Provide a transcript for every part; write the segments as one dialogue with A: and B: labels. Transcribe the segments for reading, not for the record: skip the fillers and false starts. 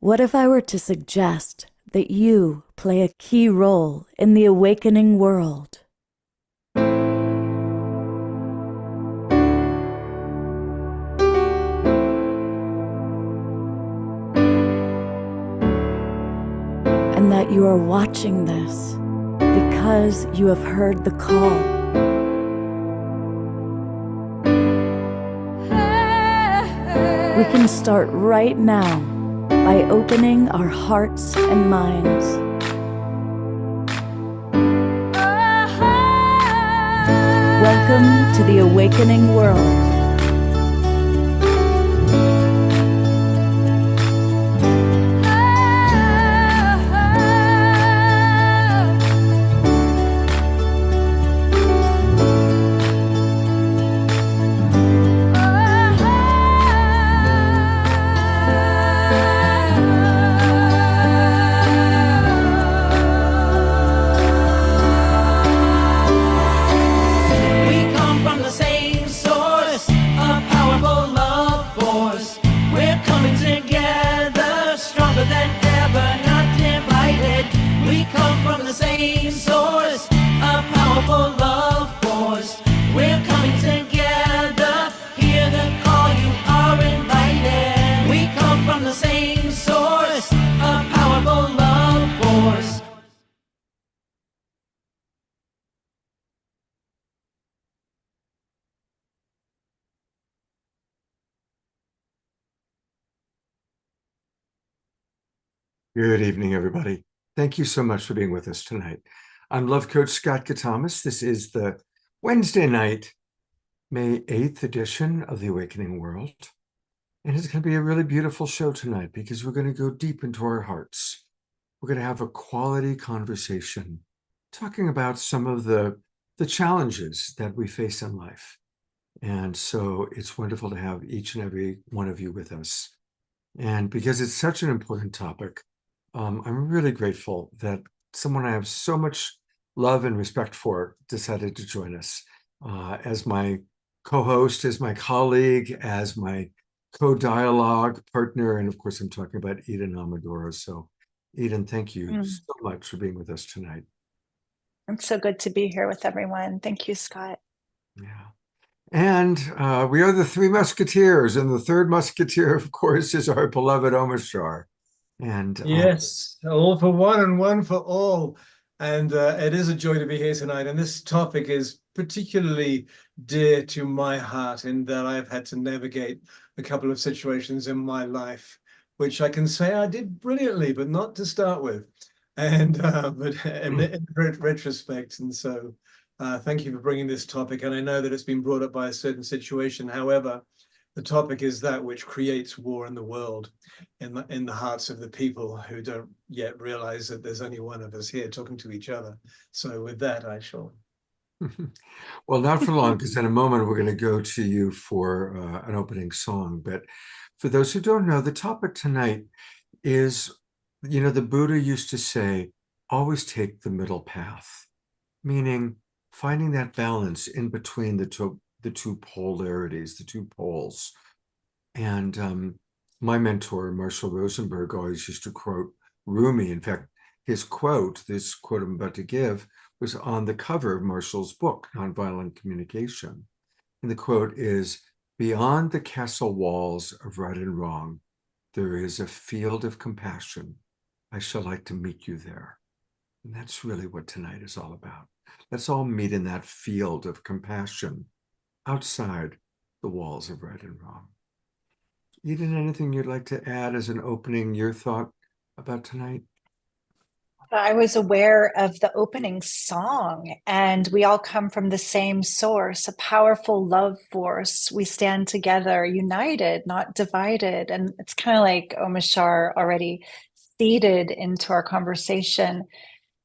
A: What if I were to suggest that you play a key role in the awakening world? And that you are watching this because you have heard the call. We can start right now by opening our hearts and minds. Welcome to the awakening world.
B: Good evening, everybody. Thank you so much for being with us tonight. I'm Love Coach Scott Katamas. This is the Wednesday night, May 8th edition of The Awakening World. And it's going to be a really beautiful show tonight because we're going to go deep into our hearts. We're going to have a quality conversation talking about some of the challenges that we face in life. And so it's wonderful to have each and every one of you with us. And because it's such an important topic, I'm really grateful that someone I have so much love and respect for decided to join us as my co-host, as my colleague, as my co-dialogue partner. And of course, I'm talking about Eden Amadora. So Eden, thank you so much for being with us tonight.
C: It's so good to be here with everyone. Thank you, Scott.
B: Yeah. And we are the Three Musketeers, and the third musketeer, of course, is our beloved Omashar. And
D: yes, all for one and one for all. And it is a joy to be here tonight. And this topic is particularly dear to my heart in that I've had to navigate a couple of situations in my life, which I can say I did brilliantly, but not to start with. And but in retrospect. And so thank you for bringing this topic. And I know that it's been brought up by a certain situation. However, the topic is that which creates war in the world, in the hearts of the people who don't yet realize that there's only one of us here talking to each other. So with that, I shall.
B: Well, not for long, because in a moment we're going to go to you for an opening song. But for those who don't know, the topic tonight is, the Buddha used to say, always take the middle path, meaning finding that balance in between the two polarities, the two poles. And my mentor, Marshall Rosenberg, always used to quote Rumi. In fact, his quote, this quote I'm about to give, was on the cover of Marshall's book, Nonviolent Communication. And the quote is, "Beyond the castle walls of right and wrong, there is a field of compassion. I shall like to meet you there." And that's really what tonight is all about. Let's all meet in that field of compassion outside the walls of right and wrong. Eden, anything you'd like to add as an opening, your thought about tonight?
C: I was aware of the opening song, and we all come from the same source, a powerful love force. We stand together, united, not divided. And it's kind of like Omashar already seeded into our conversation.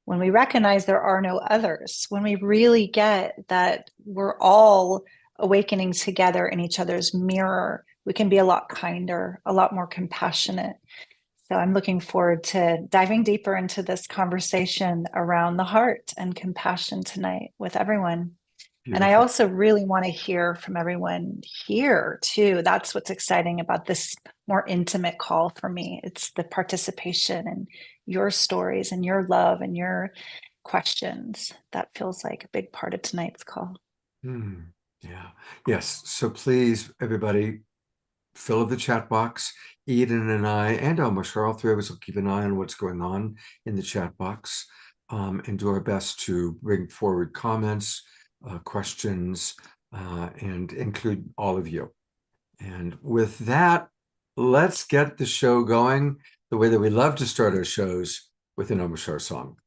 C: When we recognize there are no others, when we really get that we're all awakening together in each other's mirror, we can be a lot kinder, a lot more compassionate. So I'm looking forward to diving deeper into this conversation around the heart and compassion tonight with everyone. Beautiful. And I also really want to hear from everyone here too. That's what's exciting about this more intimate call for me. It's the participation and your stories and your love and your questions. That feels like a big part of tonight's call.
B: Yeah. Yes. So please, everybody, fill up the chat box. Eden and I and Omar, all three of us will keep an eye on what's going on in the chat box, and do our best to bring forward comments, questions, and include all of you. And with that, let's get the show going the way that we love to start our shows, with an Omar song.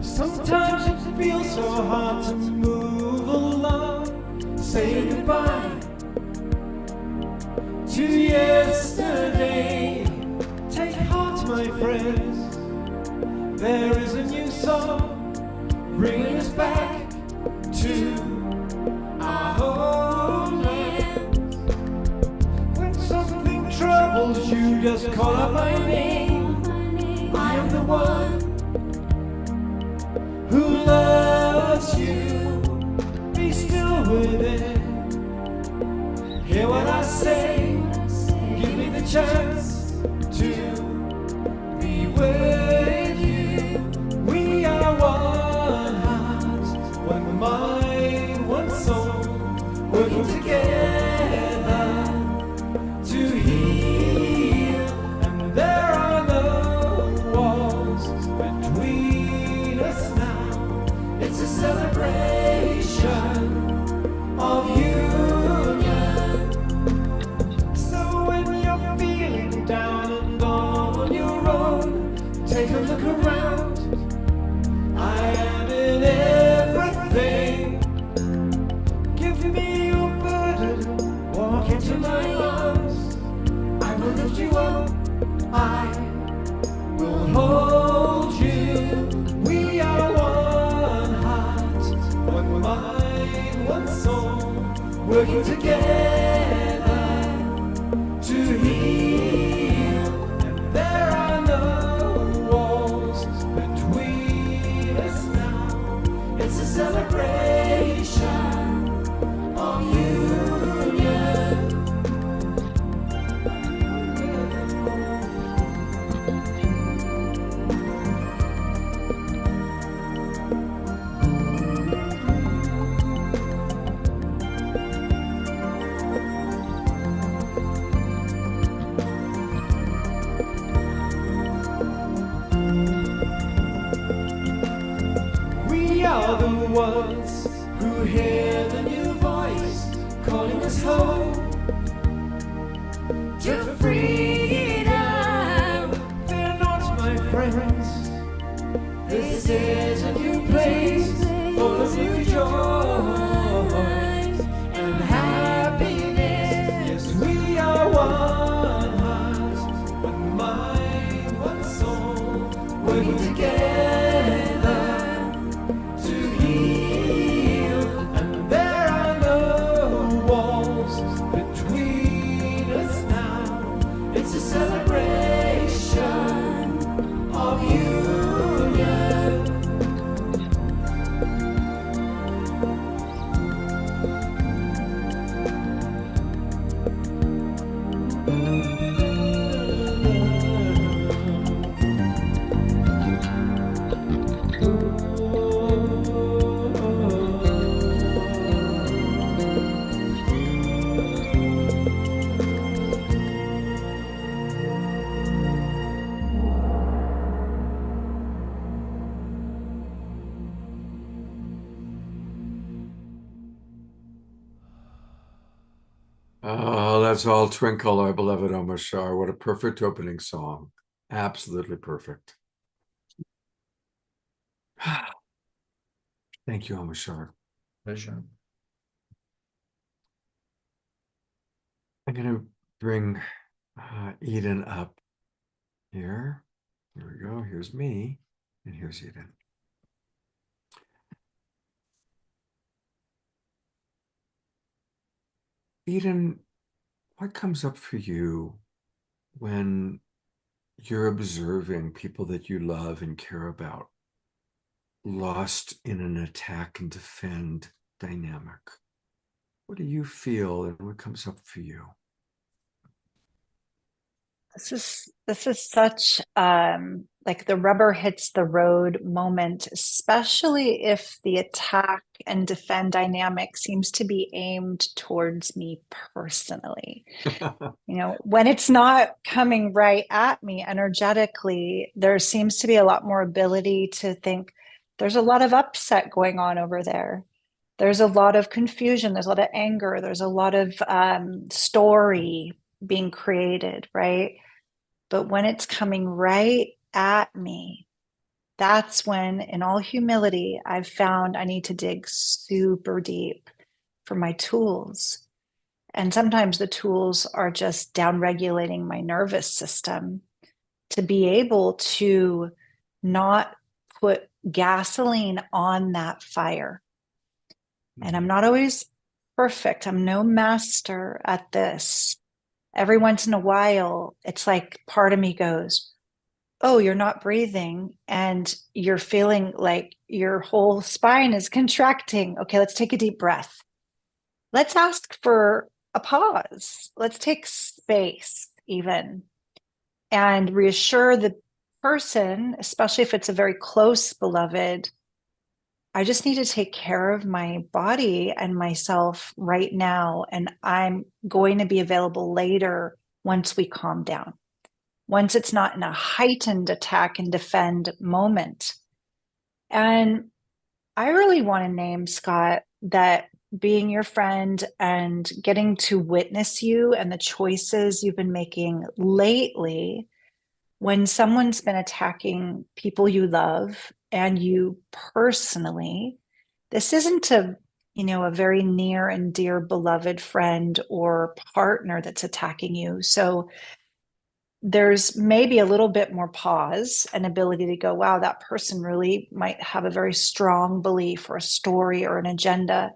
E: Sometimes it feels so hard to move along, say goodbye to yesterday. Take heart, my friends, there is a new song bringing us back to our homeland. When something troubles you, just call out my name. I am the one who loves you. Be still within. Hear what I say. Give me the chance to be with you. We are one heart, one mind, one soul, working together to heal. And there are no walls between us now. It's a celebration of union. So when you're feeling down and on your own, take a look around. I am in everything. Give me your burden, walk into my arms. I will lift you up, I will hold you. We are one heart, one mind, one soul, working together to heal. And there are no walls between us now. It's a celebration of union. We are the ones who hear the new voice calling us home to freedom. Fear not, my friends, this is a new place full of new joy and happiness. Yes, we are one heart, one mind, one soul, working together to heal. And there are no walls between us now. It's a celebration of union.
B: Oh, that's all Twinkle, our beloved Omar Shah. What a perfect opening song. Absolutely perfect. Thank you, Amishar.
D: Pleasure.
B: I'm going to bring Eden up here. Here we go. Here's me, and here's Eden. Eden, what comes up for you when you're observing people that you love and care about lost in an attack and defend dynamic? What do you feel and what comes up for you?
C: This is such like the rubber hits the road moment, especially if the attack and defend dynamic seems to be aimed towards me personally. You know, when it's not coming right at me energetically, there seems to be a lot more ability to think there's a lot of upset going on over there. There's a lot of confusion. There's a lot of anger. There's a lot of story being created, right? But when it's coming right at me, that's when, in all humility, I've found I need to dig super deep for my tools. And sometimes the tools are just downregulating my nervous system to be able to not put gasoline on that fire. And I'm not always perfect. I'm no master at this. Every once in a while, it's like part of me goes, oh, you're not breathing and you're feeling like your whole spine is contracting. Okay, let's take a deep breath. Let's ask for a pause. Let's take space even and reassure the person, especially if it's a very close beloved, I just need to take care of my body and myself right now. And I'm going to be available later once we calm down, once it's not in a heightened attack and defend moment. And I really want to name, Scott, that being your friend and getting to witness you and the choices you've been making lately, when someone's been attacking people you love and you personally, this isn't a very near and dear beloved friend or partner that's attacking you. So there's maybe a little bit more pause and ability to go, wow, that person really might have a very strong belief or a story or an agenda.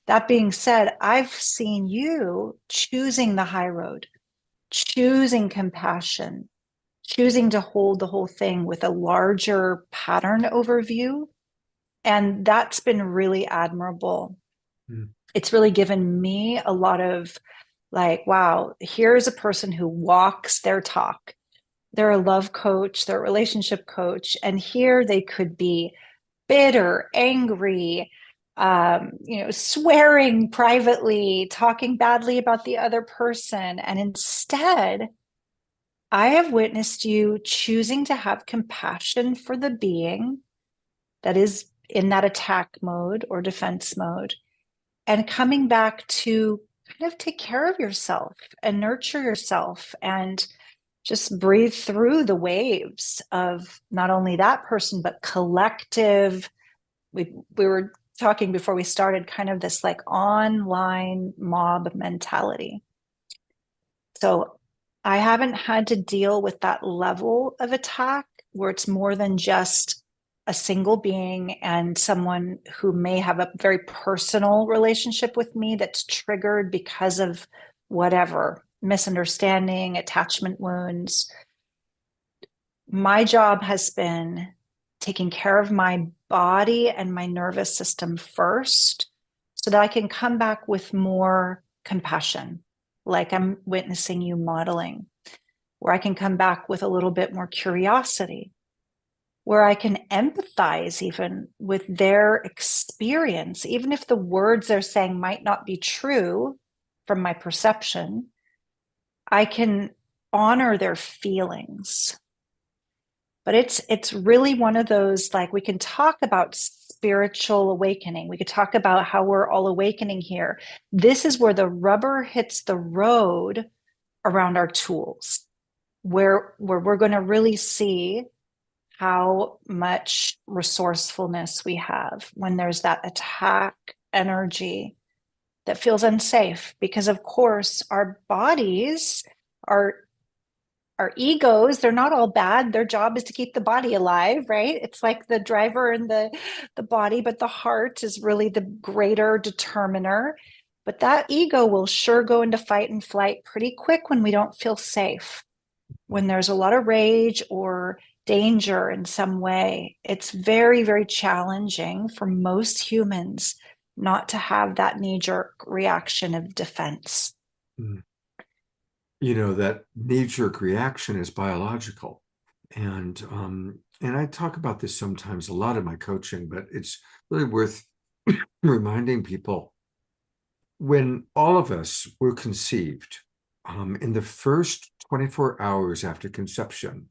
C: That being said, I've seen you choosing the high road, choosing compassion, choosing to hold the whole thing with a larger pattern overview. And that's been really admirable. It's really given me a lot of like, wow, here's a person who walks their talk. They're a love coach, they're a relationship coach. And here they could be bitter, angry, swearing privately, talking badly about the other person. And instead, I have witnessed you choosing to have compassion for the being that is in that attack mode or defense mode and coming back to kind of take care of yourself and nurture yourself and just breathe through the waves of not only that person, but collective. We were talking before we started kind of this like online mob mentality. So I haven't had to deal with that level of attack where it's more than just a single being and someone who may have a very personal relationship with me that's triggered because of whatever, misunderstanding, attachment wounds. My job has been taking care of my body and my nervous system first so that I can come back with more compassion, like I'm witnessing you modeling, where I can come back with a little bit more curiosity, where I can empathize even with their experience, even if the words they're saying might not be true from my perception, I can honor their feelings. But it's really one of those, like, we can talk about spiritual awakening. We could talk about how we're all awakening here. This is where the rubber hits the road around our tools, where we're going to really see how much resourcefulness we have when there's that attack energy that feels unsafe, because of course our bodies, our egos, they're not all bad. Their job is to keep the body alive, right? It's like the driver and the body, but the heart is really the greater determiner. But that ego will sure go into fight and flight pretty quick when we don't feel safe, when there's a lot of rage or danger in some way. It's very, very challenging for most humans not to have that knee-jerk reaction of defense.
B: You know, that knee-jerk reaction is biological. And I talk about this sometimes a lot in my coaching, but it's really worth reminding people. When all of us were conceived, in the first 24 hours after conception,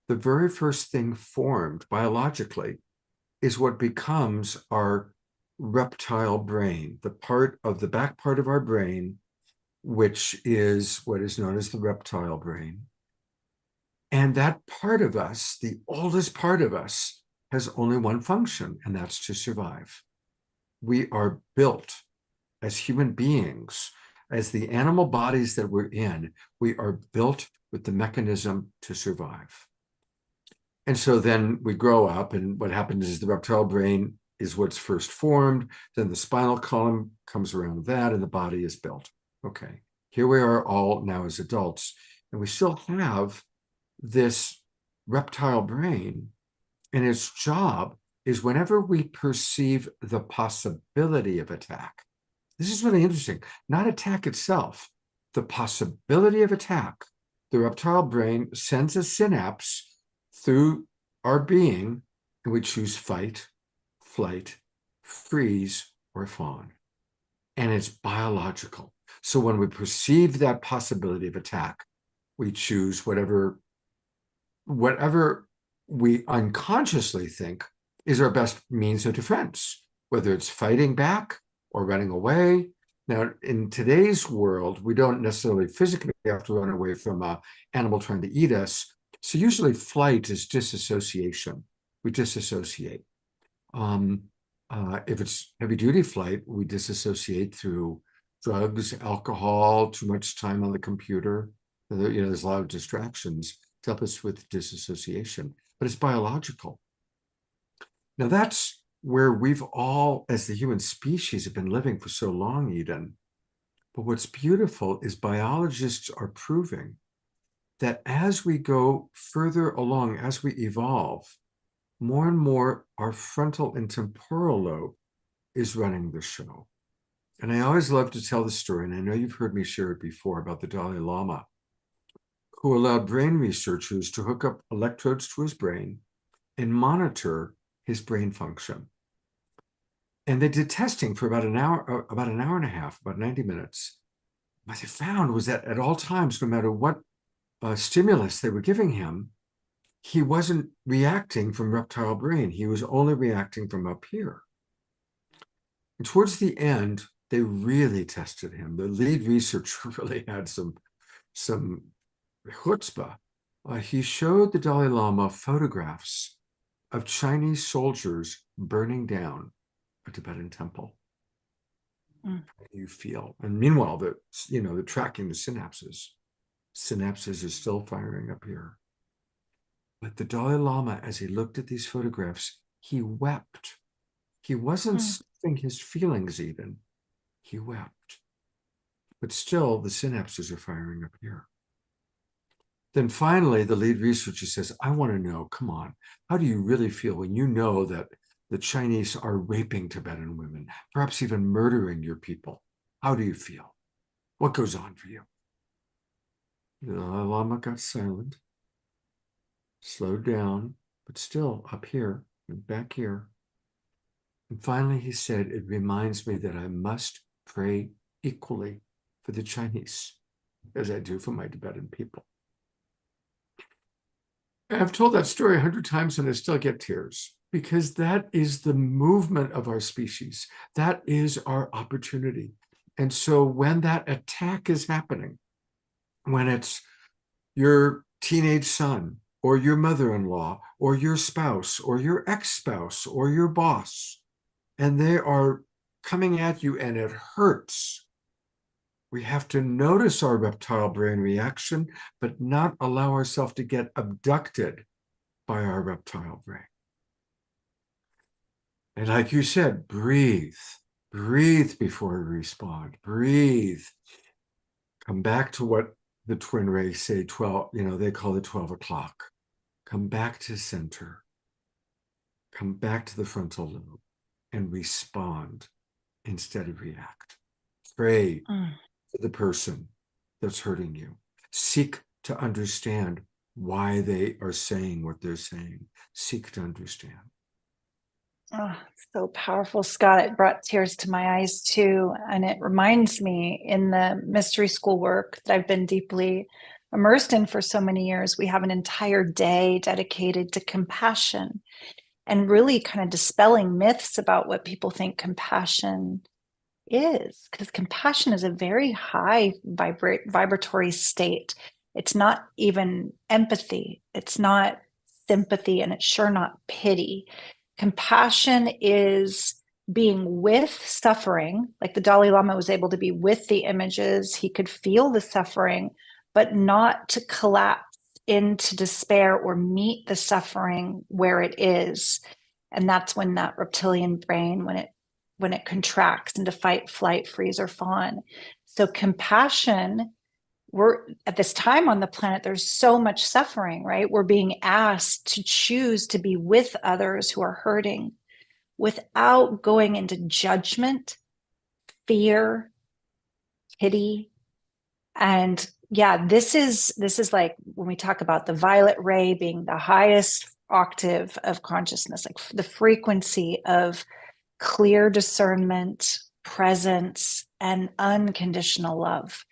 B: the very first thing formed biologically is what becomes our reptile brain, the part of the back part of our brain, which is what is known as the reptile brain. And that part of us, the oldest part of us, has only one function, and that's to survive. We are built as human beings, as the animal bodies that we're in, we are built with the mechanism to survive. And so then we grow up, and what happens is the reptile brain is what's first formed, then the spinal column comes around that, and the body is built. Okay, here we are all now as adults, and we still have this reptile brain, and its job is whenever we perceive the possibility of attack. This is really interesting, not attack itself, the possibility of attack. The reptile brain sends a synapse through our being, and we choose fight, flight, freeze, or fawn. And it's biological. So when we perceive that possibility of attack, we choose whatever we unconsciously think is our best means of defense, whether it's fighting back or running away. Now, in today's world, we don't necessarily physically have to run away from an animal trying to eat us. So usually flight is disassociation. We disassociate. If it's heavy-duty flight, we disassociate through drugs, alcohol, too much time on the computer. There's a lot of distractions to help us with disassociation, but it's biological. Now that's where we've all, as the human species, have been living for so long, Eden. But what's beautiful is biologists are proving that as we go further along, as we evolve, more and more our frontal and temporal lobe is running the show. And I always love to tell the story, and I know you've heard me share it before, about the Dalai Lama, who allowed brain researchers to hook up electrodes to his brain and monitor his brain function. And they did testing for about an hour and a half, about 90 minutes. What they found was that at all times, no matter what stimulus they were giving him, he wasn't reacting from reptile brain. He was only reacting from up here. And towards the end, they really tested him. The lead researcher really had some chutzpah. He showed the Dalai Lama photographs of Chinese soldiers burning down a Tibetan temple. How do you feel? And meanwhile, they're tracking the synapses. Synapses are still firing up here. But the Dalai Lama, as he looked at these photographs, he wept. He wasn't stuffing his feelings even. He wept. But still, the synapses are firing up here. Then finally, the lead researcher says, I want to know, come on, how do you really feel when you know that the Chinese are raping Tibetan women, perhaps even murdering your people? How do you feel? What goes on for you? The Dalai Lama got silent, slowed down, but still up here and back here. And finally he said, it reminds me that I must pray equally for the Chinese as I do for my Tibetan people. And I've told that story 100 times and I still get tears, because that is the movement of our species. That is our opportunity. And so when that attack is happening, when it's your teenage son or your mother-in-law, or your spouse, or your ex-spouse, or your boss, and they are coming at you and it hurts. We have to notice our reptile brain reaction, but not allow ourselves to get abducted by our reptile brain. And like you said, breathe before we respond, breathe. Come back to what the twin rays say, 12, they call it 12 o'clock. Come back to center. Come back to the frontal lobe and respond instead of react. Pray for the person that's hurting you. Seek to understand why they are saying what they're saying. Seek to understand.
C: Oh, so powerful, Scott. It brought tears to my eyes too. And it reminds me, in the mystery school work that I've been deeply immersed in for so many years, we have an entire day dedicated to compassion and really kind of dispelling myths about what people think compassion is, because compassion is a very high vibratory state. It's not even empathy, it's not sympathy, and it's sure not pity. Compassion is being with suffering, like the Dalai Lama was able to be with the images. He could feel the suffering, but not to collapse into despair or meet the suffering where it is. And that's when that reptilian brain, when it contracts into fight, flight, freeze, or fawn. So compassion, we're at this time on the planet, there's so much suffering, right? We're being asked to choose to be with others who are hurting without going into judgment, fear, pity. And yeah, this is like when we talk about the violet ray being the highest octave of consciousness, like the frequency of clear discernment, presence, and unconditional love.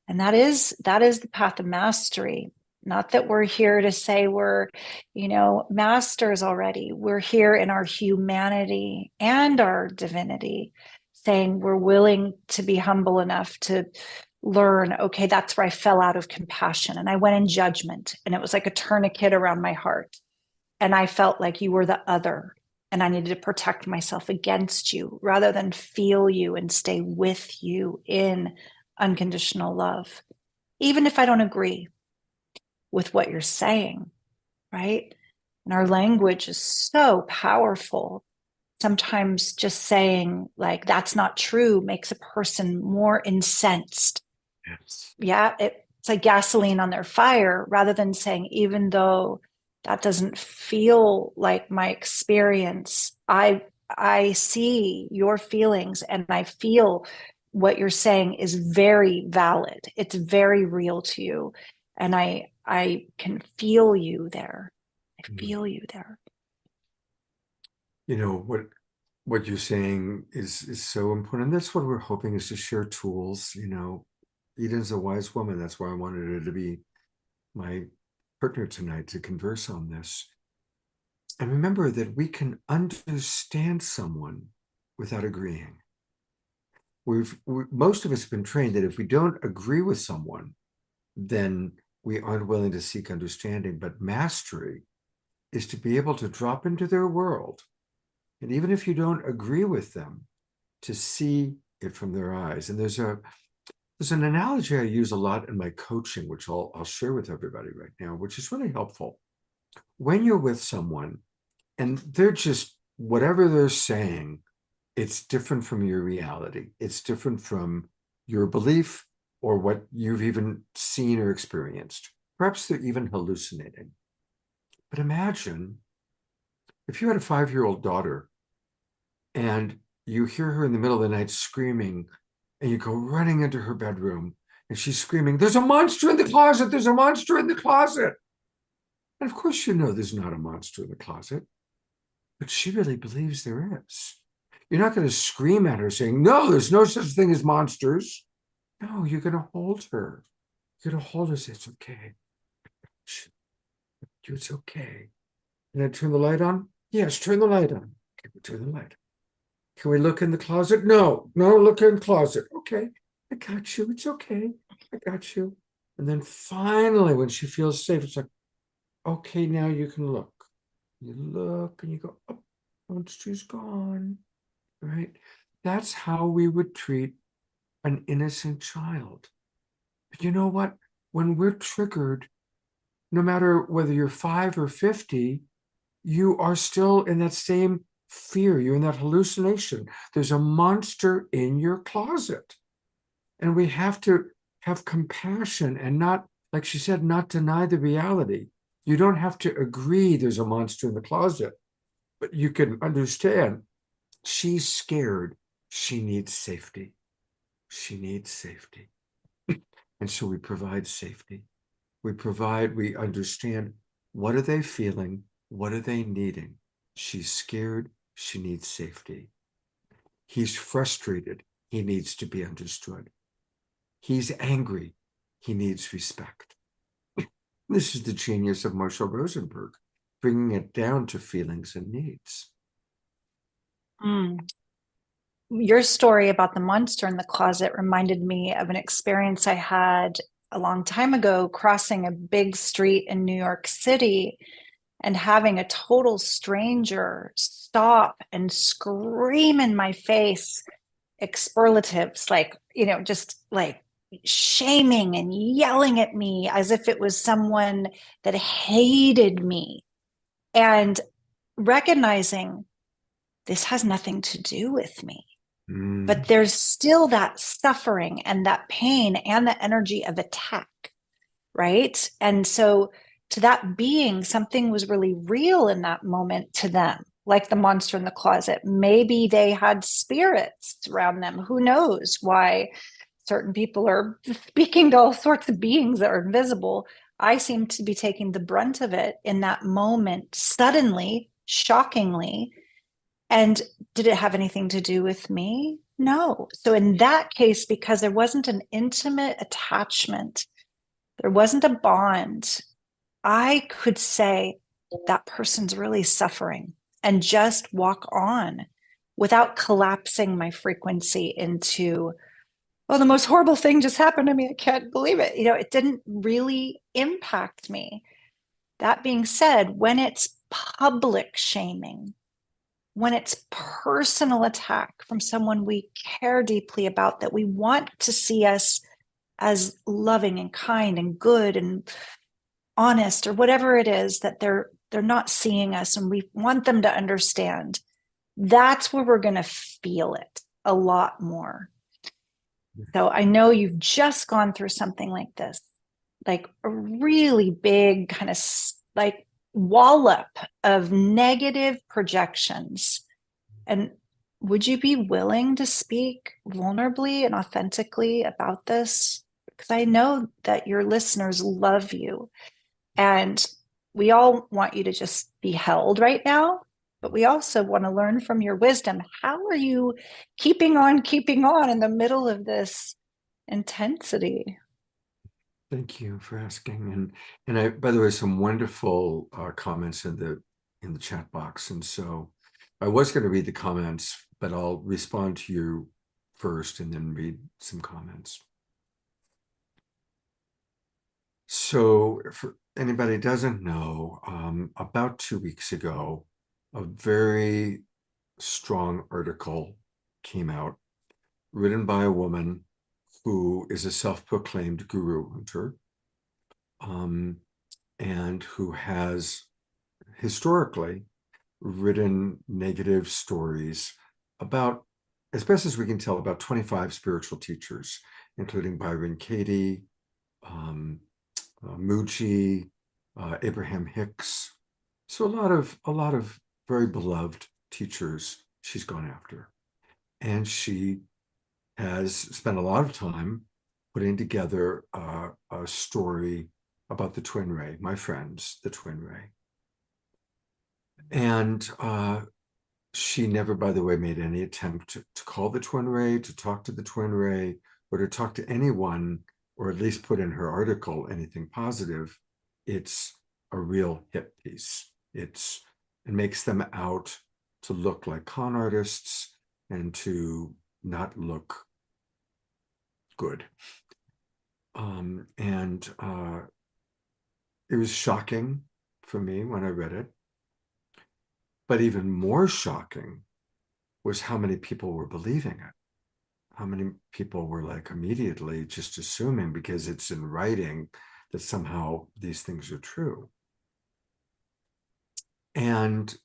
C: And that is the path of mastery. Not that we're here to say we're, masters already. We're here in our humanity and our divinity, saying we're willing to be humble enough to learn, okay, that's where I fell out of compassion and I went in judgment, and it was like a tourniquet around my heart. And I felt like you were the other, and I needed to protect myself against you rather than feel you and stay with you in unconditional love, even if I don't agree with what you're saying, right? And our language is so powerful. Sometimes just saying like, that's not true, makes a person more incensed.
B: Yes.
C: Yeah, it's like gasoline on their fire, rather than saying, even though that doesn't feel like my experience, I see your feelings, and I feel what you're saying is very valid. It's very real to you. And I can feel you there. I feel you there.
B: What you're saying is so important. That's what we're hoping, is to share tools. Eden's a wise woman. That's why I wanted her to be my partner tonight to converse on this. And remember that we can understand someone without agreeing. Most of us have been trained that if we don't agree with someone, then we aren't willing to seek understanding. But mastery is to be able to drop into their world, and even if you don't agree with them, to see it from their eyes. And there's an analogy I use a lot in my coaching, which I'll share with everybody right now, which is really helpful. When you're with someone and they're just, whatever they're saying, it's different from your reality. It's different from your belief or what you've even seen or experienced. Perhaps they're even hallucinating. But imagine if you had a 5-year-old daughter and you hear her in the middle of the night screaming, and you go running into her bedroom and she's screaming, "There's a monster in the closet! There's a monster in the closet!" And of course, there's not a monster in the closet, but she really believes there is. You're not going to scream at her saying, "No, there's no such thing as monsters." No, you're going to hold her. You're going to hold her and say, "It's okay. It's okay." And I turn the light on? Yes, turn the light on. Okay, we turn the light on. Can we look in the closet? No, look in the closet. Okay, I got you. It's okay. I got you. And then finally, when she feels safe, it's like, okay, now you can look. You look and you go, oh, monster's gone, right? That's how we would treat an innocent child. But you know what? When we're triggered, no matter whether you're 5 or 50, you are still in that same fear. You're in that hallucination. There's a monster in your closet. And we have to have compassion and not, like she said, not deny the reality. You don't have to agree there's a monster in the closet, but you can understand she's scared. She needs safety. She needs safety. And so we provide safety. We understand, what are they feeling? What are they needing? She's scared. She needs safety. He's frustrated. He needs to be understood. He's angry. He needs respect. This is the genius of Marshall Rosenberg, bringing it down to feelings and needs.
C: Your story about the monster in the closet reminded me of an experience I had a long time ago, crossing a big street in New York City and having a total stranger stop and scream in my face expletives, like, just like shaming and yelling at me as if it was someone that hated me, and recognizing this has nothing to do with me. But there's still that suffering and that pain and the energy of attack, right? And so to that being, something was really real in that moment to them, like the monster in the closet. Maybe they had spirits around them. Who knows why certain people are speaking to all sorts of beings that are invisible. I seem to be taking the brunt of it in that moment, suddenly, shockingly. And did it have anything to do with me? No. So in that case, because there wasn't an intimate attachment, there wasn't a bond, I could say that person's really suffering and just walk on without collapsing my frequency into, oh, the most horrible thing just happened to me. I can't believe it. It didn't really impact me. That being said, when it's public shaming, when it's personal attack from someone we care deeply about, that we want to see us as loving and kind and good and honest, or whatever it is that they're not seeing us, and we want them to understand, that's where we're going to feel it a lot more. So I know you've just gone through something like this, like a really big kind of like wallop of negative projections. And would you be willing to speak vulnerably and authentically about this? Because I know that your listeners love you, and we all want you to just be held right now, but we also want to learn from your wisdom. How are you keeping on in the middle of this intensity?
B: Thank you for asking. And I, by the way, some wonderful comments in the chat box. And so I was going to read the comments, but I'll respond to you first and then read some comments. So for anybody who doesn't know, about 2 weeks ago, a very strong article came out written by a woman who is a self-proclaimed guru hunter, and who has historically written negative stories about, as best as we can tell, about 25 spiritual teachers, including Byron Katie, Mooji, Abraham Hicks. So a lot of very beloved teachers she's gone after. And she has spent a lot of time putting together a story about the Twin Ray, my friends, the Twin Ray. And she never, by the way, made any attempt to call the Twin Ray, to talk to the Twin Ray, or to talk to anyone, or at least put in her article anything positive. It's a real hit piece. It makes them out to look like con artists and to not look good. And it was shocking for me when I read it. But even more shocking was how many people were believing it. How many people were like immediately just assuming because it's in writing that somehow these things are true. And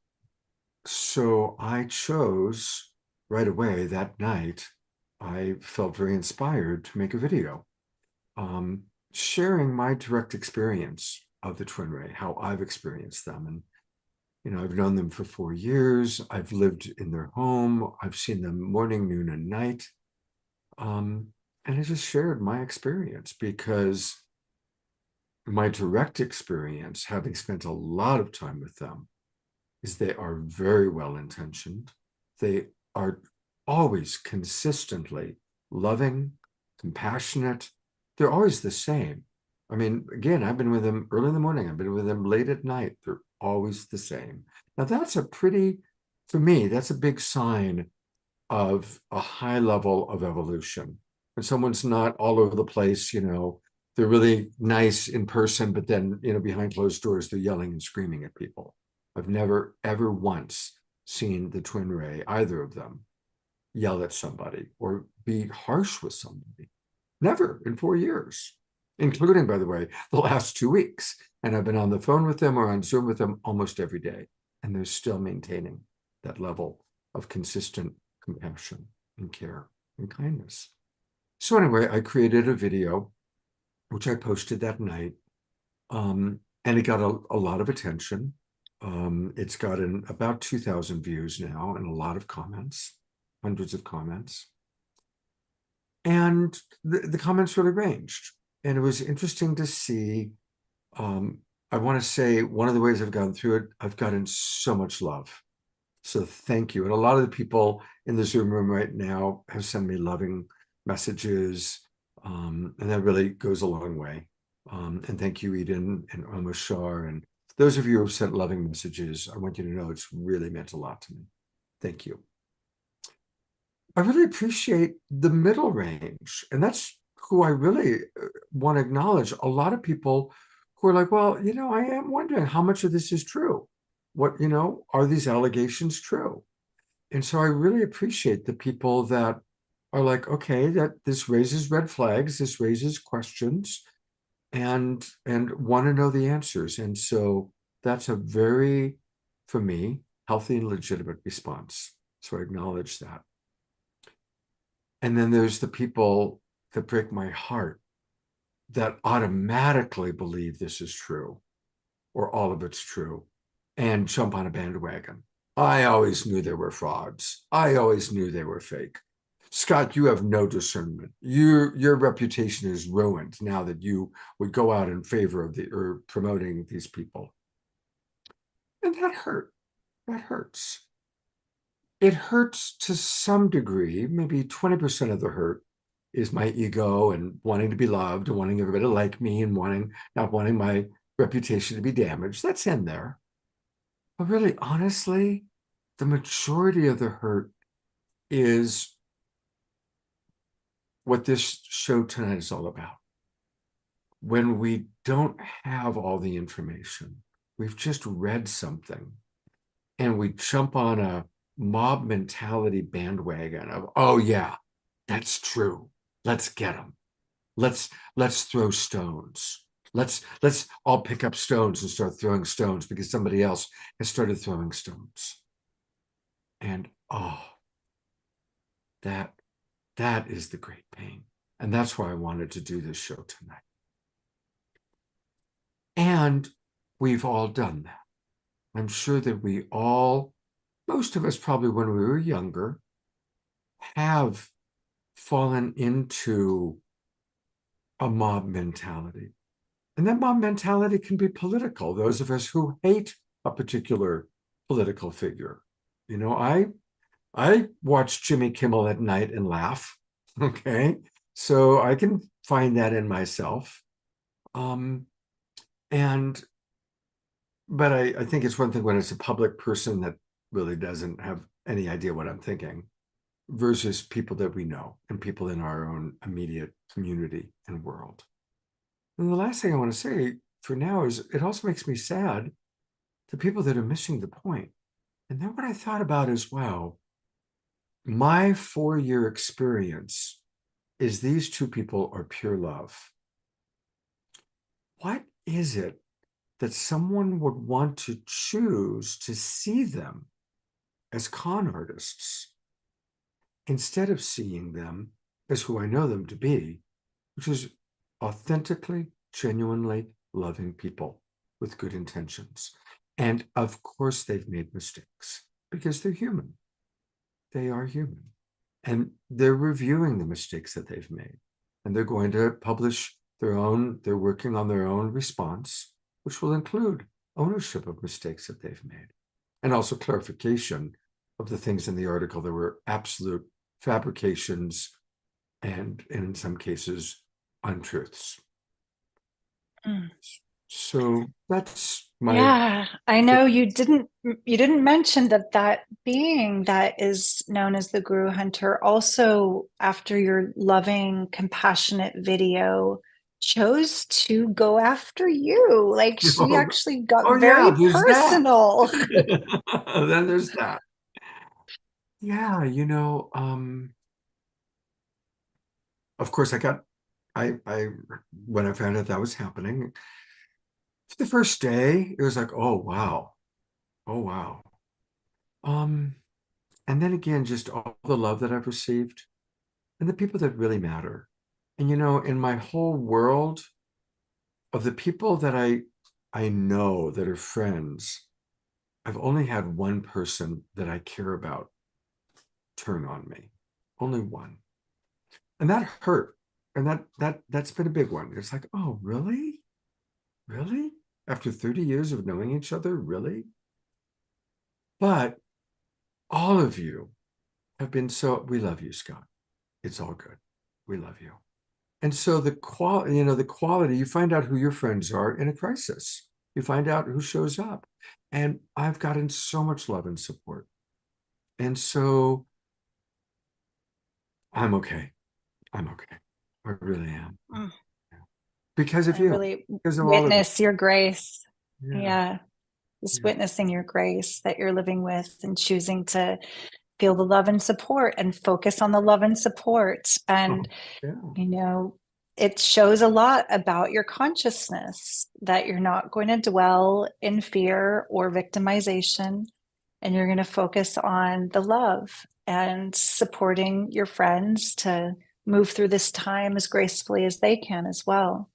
B: so I chose right away that night, I felt very inspired to make a video sharing my direct experience of the Twin Ray, how I've experienced them. And, you know, I've known them for 4 years. I've lived in their home. I've seen them morning, noon, and night. And I just shared my experience because my direct experience, having spent a lot of time with them, is they are very well intentioned. They are always consistently loving, compassionate. They're always the same. I mean, again, I've been with them early in the morning. I've been with them late at night. They're always the same. Now that's a pretty, for me, that's a big sign of a high level of evolution. When someone's not all over the place, you know, they're really nice in person, but then, you know, behind closed doors, they're yelling and screaming at people. I've never, ever once seen the Twin Ray, either of them, yell at somebody or be harsh with somebody. Never in 4 years, including, by the way, the last 2 weeks. And I've been on the phone with them or on Zoom with them almost every day. And they're still maintaining that level of consistent compassion and care and kindness. So anyway, I created a video, which I posted that night. And it got a lot of attention. It's gotten about 2,000 views now and a lot of comments, hundreds of comments. And the comments really ranged. And it was interesting to see. I want to say one of the ways I've gone through it, I've gotten so much love. So thank you. And a lot of the people in the Zoom room right now have sent me loving messages. And that really goes a long way. And thank you, Eden and Omashar. And those of you who have sent loving messages, I want you to know it's really meant a lot to me. Thank you. I really appreciate the middle range. And that's who I really want to acknowledge. A lot of people who are like, well, you know, I am wondering how much of this is true. What, you know, are these allegations true? And so I really appreciate the people that are like, okay, that this raises red flags, this raises questions, and want to know the answers. And so that's a very, for me, healthy and legitimate response. So I acknowledge that. And then there's the people that break my heart that automatically believe this is true or all of it's true and jump on a bandwagon. I always knew they were frauds. I always knew they were fake. Scott, you have no discernment. Your reputation is ruined now that you would go out in favor of or promoting these people. And that hurt. That hurts. It hurts to some degree. Maybe 20% of the hurt is my ego and wanting to be loved and wanting everybody to like me and not wanting my reputation to be damaged. That's in there. But really, honestly, the majority of the hurt is what this show tonight is all about. When we don't have all the information, we've just read something and we jump on a mob mentality bandwagon of, oh yeah, that's true. Let's get them. Let's throw stones. Let's all pick up stones and start throwing stones because somebody else has started throwing stones. And oh, that is the great pain. And that's why I wanted to do this show tonight. And we've all done that. I'm sure that we all, most of us probably when we were younger, have fallen into a mob mentality. And that mob mentality can be political. Those of us who hate a particular political figure. You know, I watch Jimmy Kimmel at night and laugh, okay? So I can find that in myself. But I think it's one thing when it's a public person that really doesn't have any idea what I'm thinking versus people that we know and people in our own immediate community and world. And the last thing I want to say for now is it also makes me sad the people that are missing the point. And then what I thought about is, wow, my 4-year experience is these two people are pure love. What is it that someone would want to choose to see them as con artists instead of seeing them as who I know them to be, which is authentically, genuinely loving people with good intentions? And of course, they've made mistakes because they're human. They are human. And they're reviewing the mistakes that they've made. And they're going to publish they're working on their own response, which will include ownership of mistakes that they've made, and also clarification of the things in the article that were absolute fabrications and in some cases, untruths.
C: Mm.
B: So that's my
C: Yeah, I know you didn't mention that being that is known as the Guru Hunter also, after your loving, compassionate video, chose to go after you. Like, she actually got
B: oh
C: very
B: yeah, there's
C: personal.
B: that. Then there's that. Yeah, of course I when I found out that was happening, for the first day, it was like, oh wow. Oh wow. And then again, just all the love that I've received and the people that really matter. And in my whole world of the people that I know that are friends, I've only had one person that I care about turn on me. Only one. And that hurt. And that's been a big one. It's like, oh, really? Really? After 30 years of knowing each other, really? But all of you have been we love you, Scott. It's all good. We love you. And so the quality, you find out who your friends are in a crisis. You find out who shows up. And I've gotten so much love and support. And so I'm okay. I'm okay. I really am.
C: Mm.
B: Because of
C: I
B: you.
C: really
B: Because of all of you.
C: witness your grace.
B: Yeah.
C: Yeah. Just
B: Yeah.
C: witnessing your grace that you're living with and choosing to feel the love and support and focus on the love and support. And,
B: Yeah.
C: it shows a lot about your consciousness that you're not going to dwell in fear or victimization, and you're going to focus on the love and supporting your friends to move through this time as gracefully as they can as well.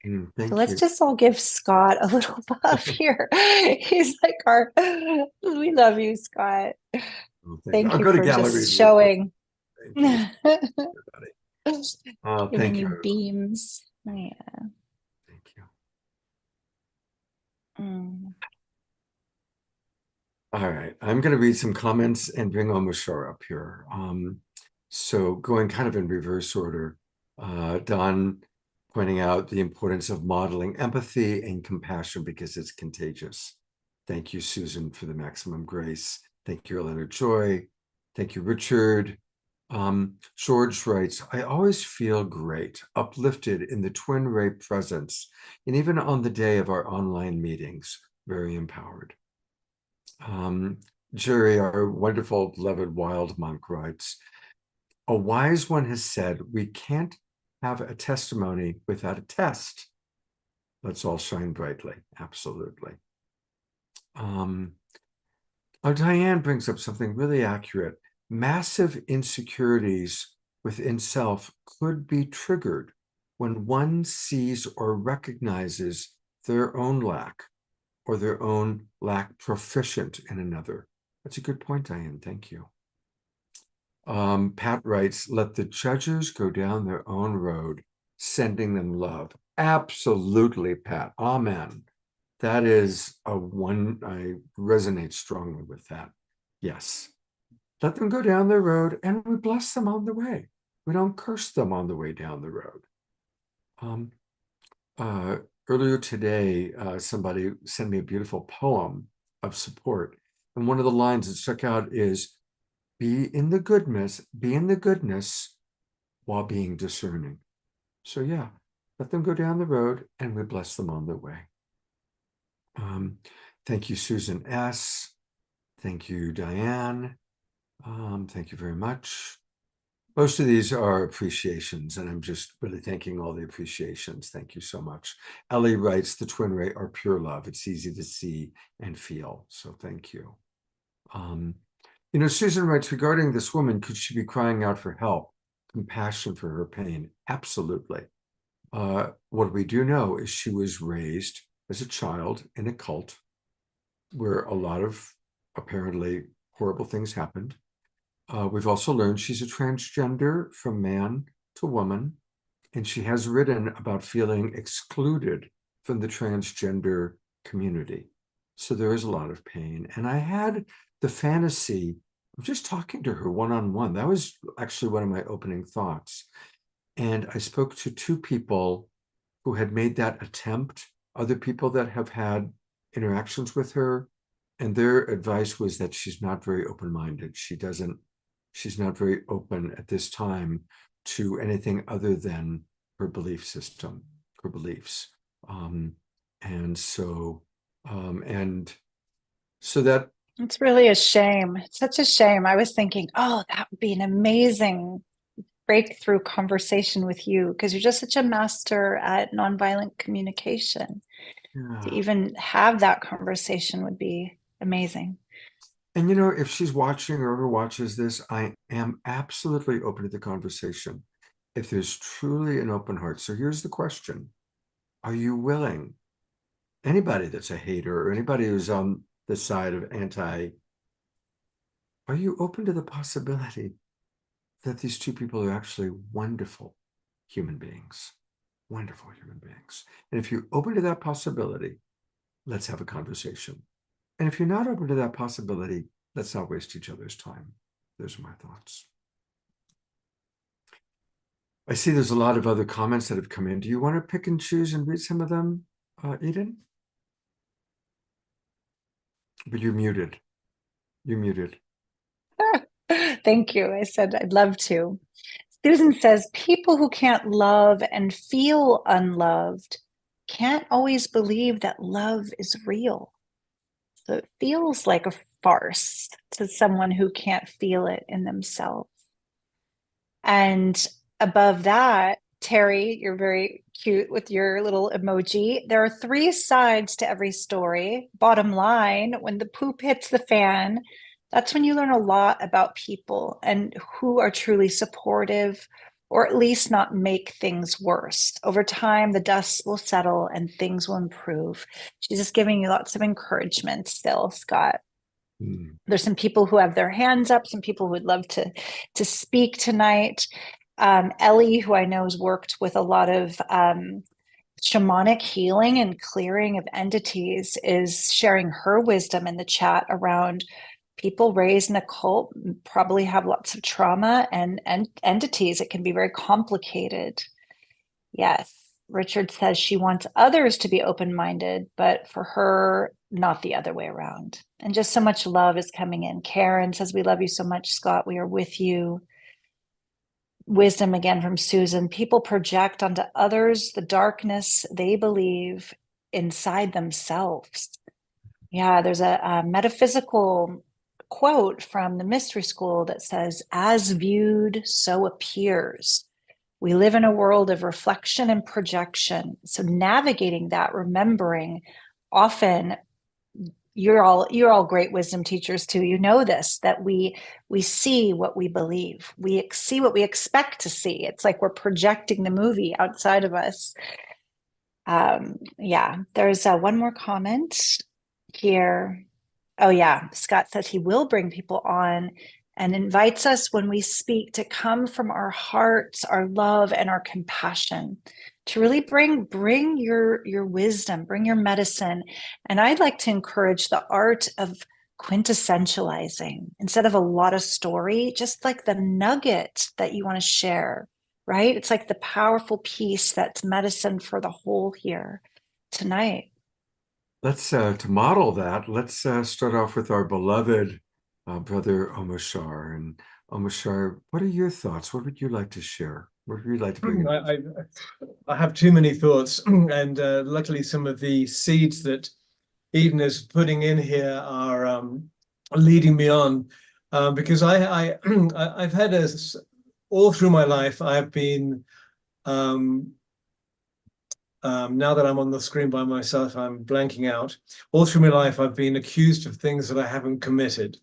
B: Thank
C: So let's
B: you.
C: just all give Scott a little love here. He's like we love you, Scott.
B: Oh,
C: Thank
B: I'll
C: you
B: go to
C: for
B: galleries.
C: just showing,
B: Thank you, everybody.
C: giving
B: Thank you.
C: you beams. Oh, yeah.
B: Thank you.
C: Mm.
B: All right, I'm going to read some comments and bring Omashar up here. So going kind of in reverse order, Don pointing out the importance of modeling empathy and compassion because it's contagious. Thank you, Susan, for the maximum grace. Thank you, Eleanor Joy. Thank you, Richard. George writes, I always feel great, uplifted in the twin ray presence, and even on the day of our online meetings, very empowered. Jerry, our wonderful, beloved wild monk, writes, a wise one has said, we can't have a testimony without a test. Let's all shine brightly. Absolutely. Diane brings up something really accurate. Massive insecurities within self could be triggered when one sees or recognizes their own lack or their own lack proficient in another. That's a good point, Diane. Thank you. Pat writes, let the judges go down their own road, sending them love. Absolutely, Pat. Amen. That is I resonate strongly with that. Yes. Let them go down their road and we bless them on the way. We don't curse them on the way down the road. Earlier today, somebody sent me a beautiful poem of support. And one of the lines that stuck out is, be in the goodness while being discerning. So yeah, let them go down the road and we bless them on their way. Thank you, Susan S. Thank you, Diane. Thank you very much. Most of these are appreciations, and I'm just really thanking all the appreciations. Thank you so much. Ellie writes, the twin ray are pure love. It's easy to see and feel. So thank you. You know, Susan writes, regarding this woman, could she be crying out for help, compassion for her pain? Absolutely. What we do know is she was raised as a child in a cult where a lot of apparently horrible things happened. We've also learned she's a transgender from man to woman, and she has written about feeling excluded from the transgender community. So there is a lot of pain. And I had the fantasy of just talking to her one-on-one. That was actually one of my opening thoughts. And I spoke to two people who had made that attempt, other people that have had interactions with her, and their advice was that she's not very open-minded. She's not very open at this time to anything other than her belief system, her beliefs. And so that
C: It's really a shame. It's such a shame. I was thinking, oh, that would be an amazing breakthrough conversation with you, because you're just such a master at nonviolent communication. To even have that conversation would be amazing.
B: And you know, if she's watching or ever watches this, I am absolutely open to the conversation if there's truly an open heart. So here's the question. Are you willing? Anybody that's a hater or anybody who's on the side of are you open to the possibility that these two people are actually wonderful human beings? Wonderful human beings. And if you're open to that possibility, let's have a conversation. And if you're not open to that possibility, let's not waste each other's time. Those are my thoughts. I see there's a lot of other comments that have come in. Do you want to pick and choose and read some of them, Eden? But you're muted. You're muted.
C: Thank you. I said I'd love to. Susan says, people who can't love and feel unloved can't always believe that love is real. So it feels like a farce to someone who can't feel it in themselves. And above that, Terry, you're very cute with your little emoji. There are 3 sides to every story. Bottom line, when the poop hits the fan, that's when you learn a lot about people and who are truly supportive, or at least not make things worse. Over time, the dust will settle and things will improve. She's just giving you lots of encouragement still, Scott. There's some people who have their hands up, some people who would love to speak tonight. Ellie, who I know has worked with a lot of shamanic healing and clearing of entities, is sharing her wisdom in the chat around people raised in a cult probably have lots of trauma and entities. It can be very complicated. Yes. Richard says she wants others to be open-minded, but for her, not the other way around. And just so much love is coming in. Karen says, we love you so much, Scott. We are with you. Wisdom again from Susan. People project onto others the darkness they believe inside themselves. Yeah, there's a metaphysical quote from the Mystery School that says, as viewed, so appears. We live in a world of reflection and projection. So navigating that, remembering, often you're all great wisdom teachers too. You know this, that we see what we believe. We see what we expect to see. It's like we're projecting the movie outside of us. Yeah, there's one more comment here. Oh yeah, Scott says he will bring people on and invites us when we speak to come from our hearts, our love, and our compassion, to really bring your wisdom, bring your medicine. And I'd like to encourage the art of quintessentializing, instead of a lot of story, just like the nugget that you want to share, right? It's like the powerful piece that's medicine for the whole here tonight.
B: Let's to model that, let's start off with our beloved brother Omashar. And Omashar, what are your thoughts? What would you like to share? What would you like to bring in?
D: I have too many thoughts, and luckily some of the seeds that Eden is putting in here are leading me on, because I've had all through my life, I've been, now that I'm on the screen by myself, I'm blanking out. All through my life, I've been accused of things that I haven't committed,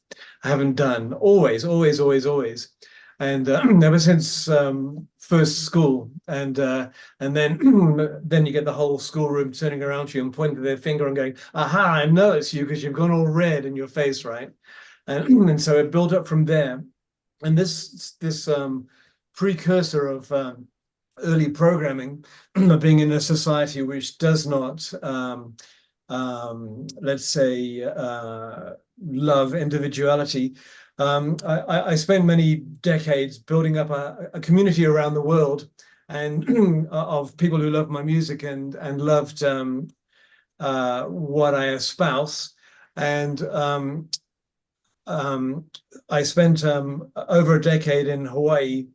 D: I haven't done, always, always, always, always. And ever since first school, and then then you get the whole schoolroom turning around to you and pointing their finger and going, "Aha! I know it's you because you've gone all red in your face, right?" And so it built up from there. And this precursor of early programming, being in a society which does not, let's say, love individuality. I spent many decades building up a community around the world, and of people who loved my music and loved what I espouse. And I spent over a decade in Hawaii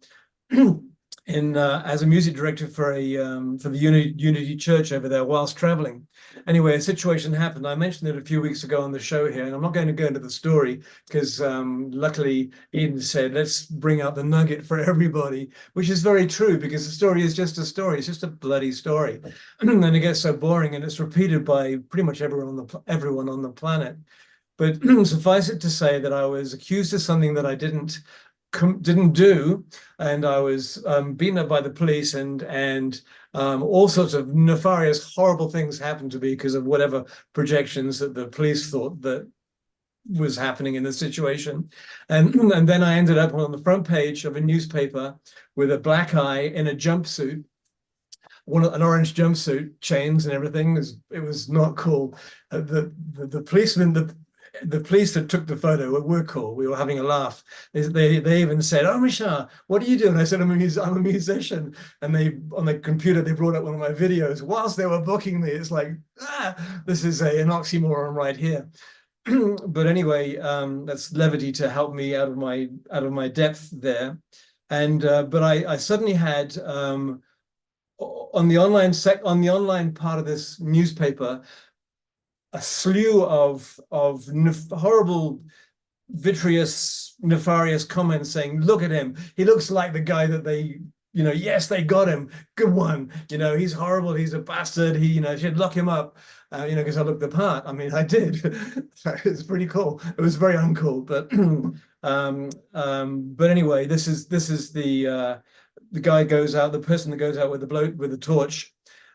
D: as a music director for the Unity Church over there whilst traveling. Anyway, a situation happened. I mentioned it a few weeks ago on the show here, and I'm not going to go into the story because luckily Eden said, let's bring out the nugget for everybody, which is very true, because the story is just a story. It's just a bloody story. And it gets so boring, and it's repeated by pretty much everyone on the planet. But suffice it to say that I was accused of something that I didn't do, and I was beaten up by the police, and all sorts of nefarious, horrible things happened to me because of whatever projections that the police thought that was happening in the situation. And then I ended up on the front page of a newspaper with a black eye in a jumpsuit, an orange jumpsuit, chains and everything. It was not cool. The policeman, the police that took the photo were cool. We were having a laugh. They even said, "Oh, Mishar, what do you do?" And I said, "I'm a musician." And on the computer, they brought up one of my videos whilst they were booking me. It's like, this is an oxymoron right here. But anyway, that's levity to help me out of my depth there. And but I suddenly had on the online part of this newspaper, a slew of horrible, vitreous, nefarious comments saying, "Look at him. He looks like the guy that they, yes, they got him. Good one. He's horrible. He's a bastard. He, should lock him up." Because I looked the part. I mean, I did. It's pretty cool. It was very uncool, but anyway, this is the guy goes out, the person that goes out with the torch,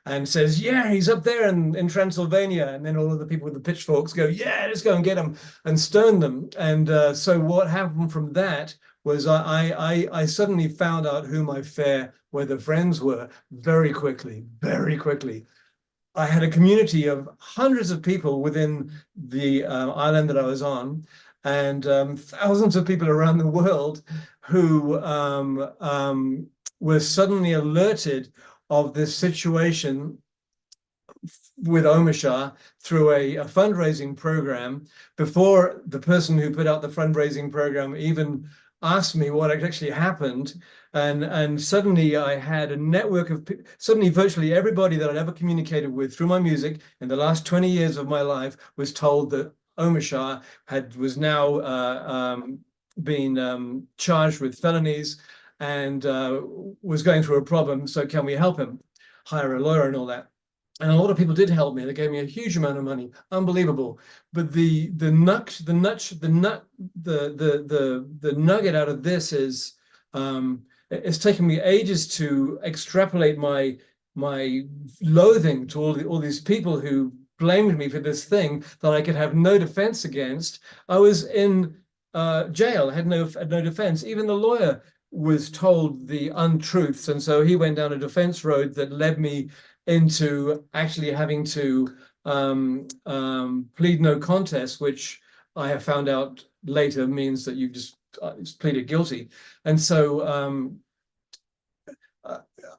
D: and says, "Yeah, he's up there in Transylvania." And then all of the people with the pitchforks go, "Yeah, let's go and get him and stone them." And so what happened from that was I suddenly found out who my fair weather friends were very quickly, very quickly. I had a community of hundreds of people within the island that I was on, and thousands of people around the world who were suddenly alerted of this situation with Omashar through a fundraising program before the person who put out the fundraising program even asked me what actually happened. And suddenly I had a network of suddenly virtually everybody that I'd ever communicated with through my music in the last 20 years of my life was told that Omashar was now being charged with felonies and was going through a problem. So can we help him? Hire a lawyer and all that. And a lot of people did help me. They gave me a huge amount of money, unbelievable. But the nugget out of this is it's taken me ages to extrapolate my loathing to all these people who blamed me for this thing that I could have no defense against. I was in jail, had no defense. Even the lawyer was told the untruths, and so he went down a defense road that led me into actually having to plead no contest, which I have found out later means that you just pleaded guilty. And so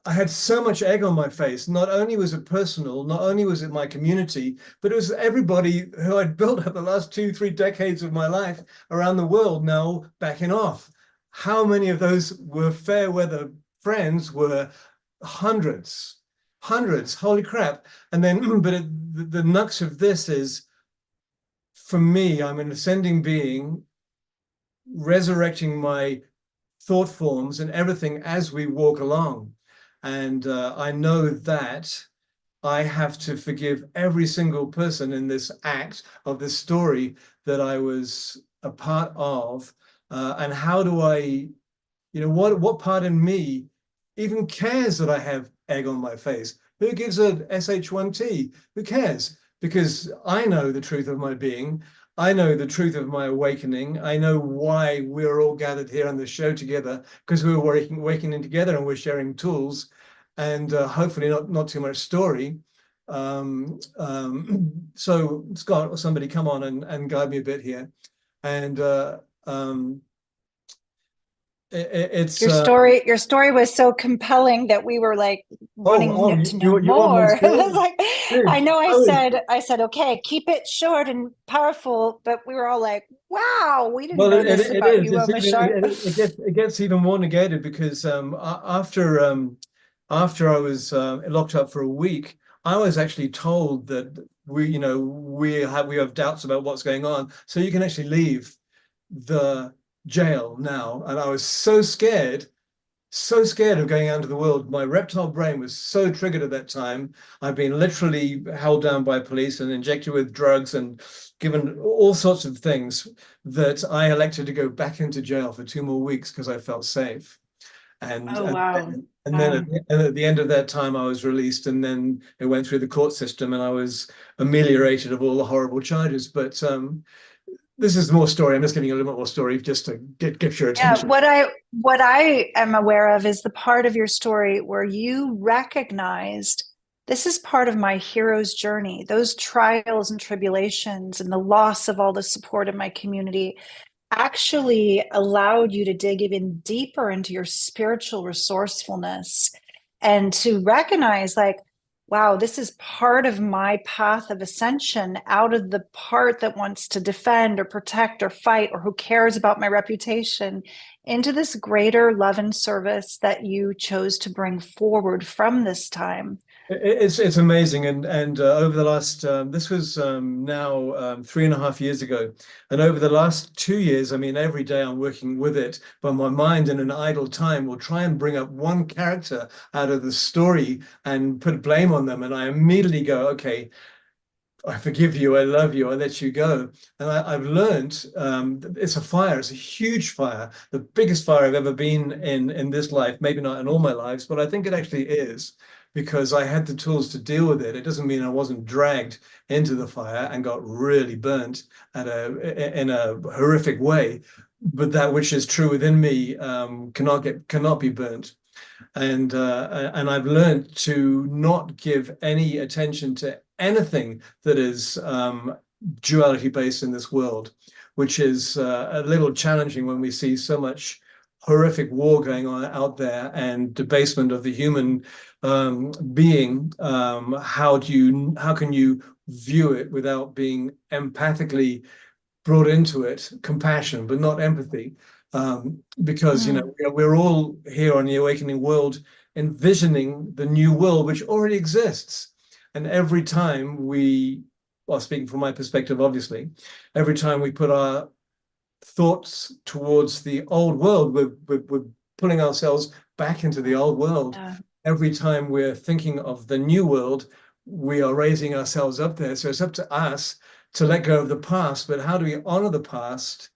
D: I had so much egg on my face. Not only was it personal, not only was it my community, but it was everybody who I'd built up the last 2-3 decades of my life around the world now backing off. How many of those were fair weather friends? Were hundreds, holy crap. And then, but the nux of this is for me, I'm an ascending being, resurrecting my thought forms and everything as we walk along. And I know that I have to forgive every single person in this act of this story that I was a part of. And how do I, what part in me even cares that I have egg on my face? Who gives a SH1T? Who cares? Because I know the truth of my being. I know the truth of my awakening. I know why we're all gathered here on the show together, because we're awakening together and we're sharing tools, and hopefully not too much story. So Scott or somebody come on and guide me a bit here. And it's
C: your story was so compelling that we were like wanting to know
D: you want
C: more.
D: more
C: I was like,
D: Dude,
C: I know I said, okay, keep it short and powerful, but we were all like, wow, we didn't know this about you, Mashar.
D: It gets even more negated because after I was locked up for a week, I was actually told that we have doubts about what's going on, so you can actually leave the jail now. And I was so scared of going out into the world. My reptile brain was so triggered at that time. I've been literally held down by police and injected with drugs and given all sorts of things that I elected to go back into jail for 2 more weeks because I felt safe. And
C: Oh, wow.
D: then at the end of that time, I was released, and then it went through the court system, and I was ameliorated of all the horrible charges. But this is more story. I'm just giving you a little bit more story just to get your attention.
C: Yeah, what I am aware of is the part of your story where you recognized this is part of my hero's journey. Those trials and tribulations and the loss of all the support in my community actually allowed you to dig even deeper into your spiritual resourcefulness and to recognize, like, wow, this is part of my path of ascension out of the part that wants to defend or protect or fight or who cares about my reputation into this greater love and service that you chose to bring forward from this time.
D: It's amazing, and over the last this was now 3.5 years ago, and over the last 2 years, I mean, every day I'm working with it, but my mind in an idle time will try and bring up one character out of the story and put blame on them, and I immediately go, okay, I forgive you, I love you, I let you go. And I've learned it's a fire, it's a huge fire, the biggest fire I've ever been in this life, maybe not in all my lives, but I think it actually is, because I had the tools to deal with it. It doesn't mean I wasn't dragged into the fire and got really burnt in a horrific way, but that which is true within me cannot be burnt. And I've learned to not give any attention to anything that is duality based in this world, which is a little challenging when we see so much horrific war going on out there and debasement of the human being. How can you view it without being empathically brought into it? Compassion, but not empathy. Because we're all here on the awakening world envisioning the new world which already exists, and every time speaking from my perspective, obviously, every time we put our thoughts towards the old world, we're pulling ourselves back into the old world. Every time we're thinking of the new world, we are raising ourselves up there. So it's up to us to let go of the past. But how do we honor the past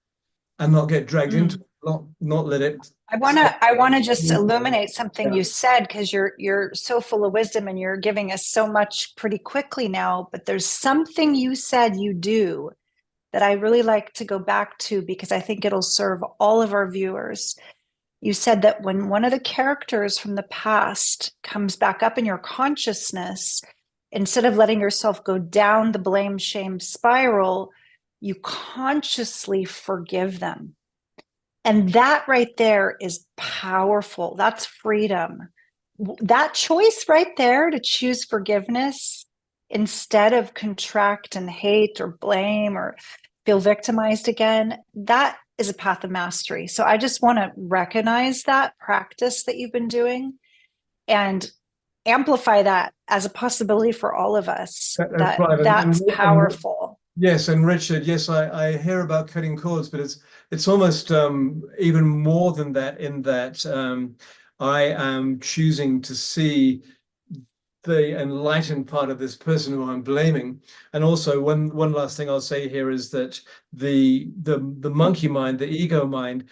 D: and not get dragged into it, not let it.
C: I want to just illuminate something you said, because you're so full of wisdom and you're giving us so much pretty quickly now, but there's something you said you do that I really like to go back to, because I think it'll serve all of our viewers. You said that when one of the characters from the past comes back up in your consciousness, instead of letting yourself go down the blame, shame spiral, you consciously forgive them. And that right there is powerful. That's freedom. That choice right there to choose forgiveness instead of contract and hate or blame or feel victimized again, that is a path of mastery. So I just want to recognize that practice that you've been doing and amplify that as a possibility for all of us. That's powerful.
D: Yes, and Richard, yes, I hear about cutting cords, but it's almost even more than that, in that I am choosing to see the enlightened part of this person who I'm blaming. And also, one last thing I'll say here is that the monkey mind, the ego mind,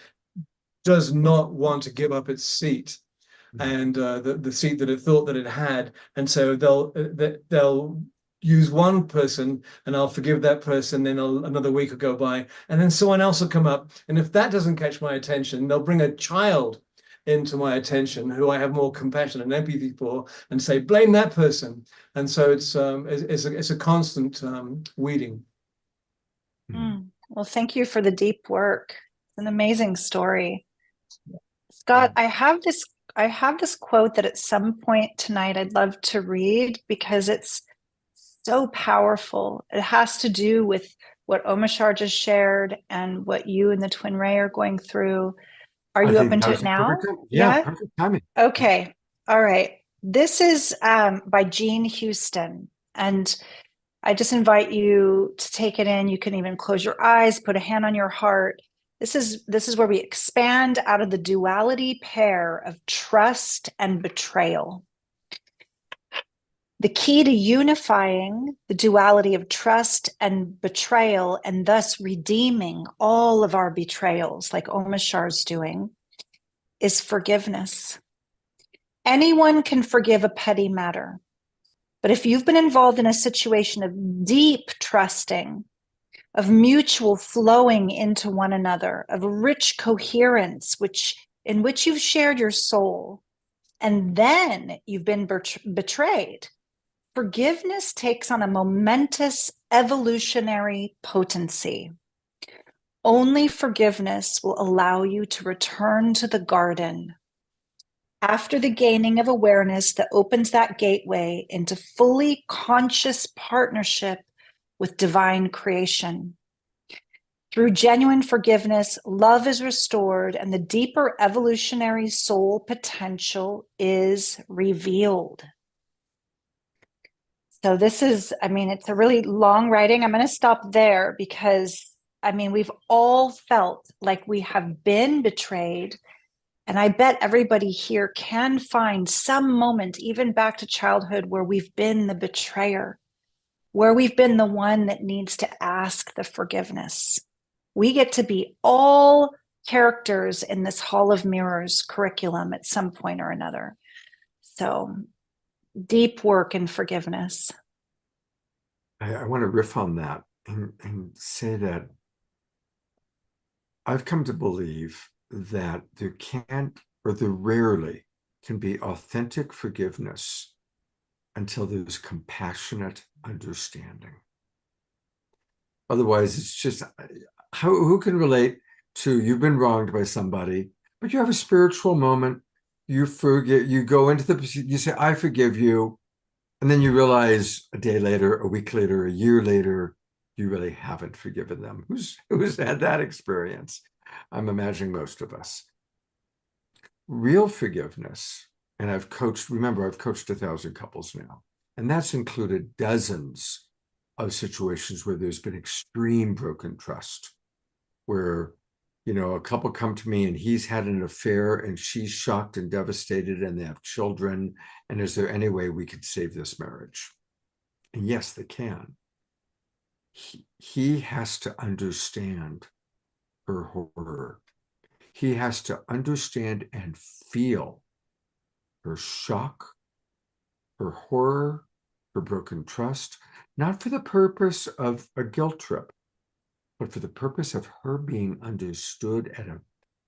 D: does not want to give up its seat, and the seat that it thought that it had, and so they'll use one person, and I'll forgive that person. Then another week will go by, and then someone else will come up, and if that doesn't catch my attention, they'll bring a child into my attention who I have more compassion and empathy for, and say, blame that person. And so it's a constant weeding.
C: Well, thank you for the deep work. It's an amazing story. Scott, I have this quote that at some point tonight I'd love to read because it's so powerful. It has to do with what Omashar just shared and what you and the Twin Ray are going through. Are
B: I
C: you
B: think
C: open
B: that
C: to
B: was
C: it
B: the
C: now?
B: perfect time. Yeah,
C: Yeah?
B: perfect timing.
C: Okay. All right. This is by Jean Houston. And I just invite you to take it in. You can even close your eyes, put a hand on your heart. This is where we expand out of the duality pair of trust and betrayal. The key to unifying the duality of trust and betrayal, and thus redeeming all of our betrayals, like Omashar's doing, is forgiveness. Anyone can forgive a petty matter. But if you've been involved in a situation of deep trusting, of mutual flowing into one another, of rich coherence, in which you've shared your soul, and then you've been betrayed, forgiveness takes on a momentous evolutionary potency. Only forgiveness will allow you to return to the garden after the gaining of awareness that opens that gateway into fully conscious partnership with divine creation. Through genuine forgiveness, love is restored and the deeper evolutionary soul potential is revealed. So this is, it's a really long writing. I'm going to stop there because, we've all felt like we have been betrayed. And I bet everybody here can find some moment, even back to childhood, where we've been the betrayer, where we've been the one that needs to ask the forgiveness. We get to be all characters in this Hall of Mirrors curriculum at some point or another. So deep work in forgiveness.
B: I want to riff on that and say that I've come to believe that there can't, or there rarely can be authentic forgiveness until there's compassionate understanding. Otherwise, it's just, who can relate to, you've been wronged by somebody, but you have a spiritual moment, you forget, you go into you say, I forgive you. And then you realize a day later, a week later, a year later, you really haven't forgiven them. Who's had that experience? I'm imagining most of us. Real forgiveness, and I've coached 1,000 couples now, and that's included dozens of situations where there's been extreme broken trust, where a couple come to me and he's had an affair and she's shocked and devastated and they have children. And is there any way we could save this marriage? And yes, they can. He has to understand her horror. He has to understand and feel her shock, her horror, her broken trust, not for the purpose of a guilt trip, but for the purpose of her being understood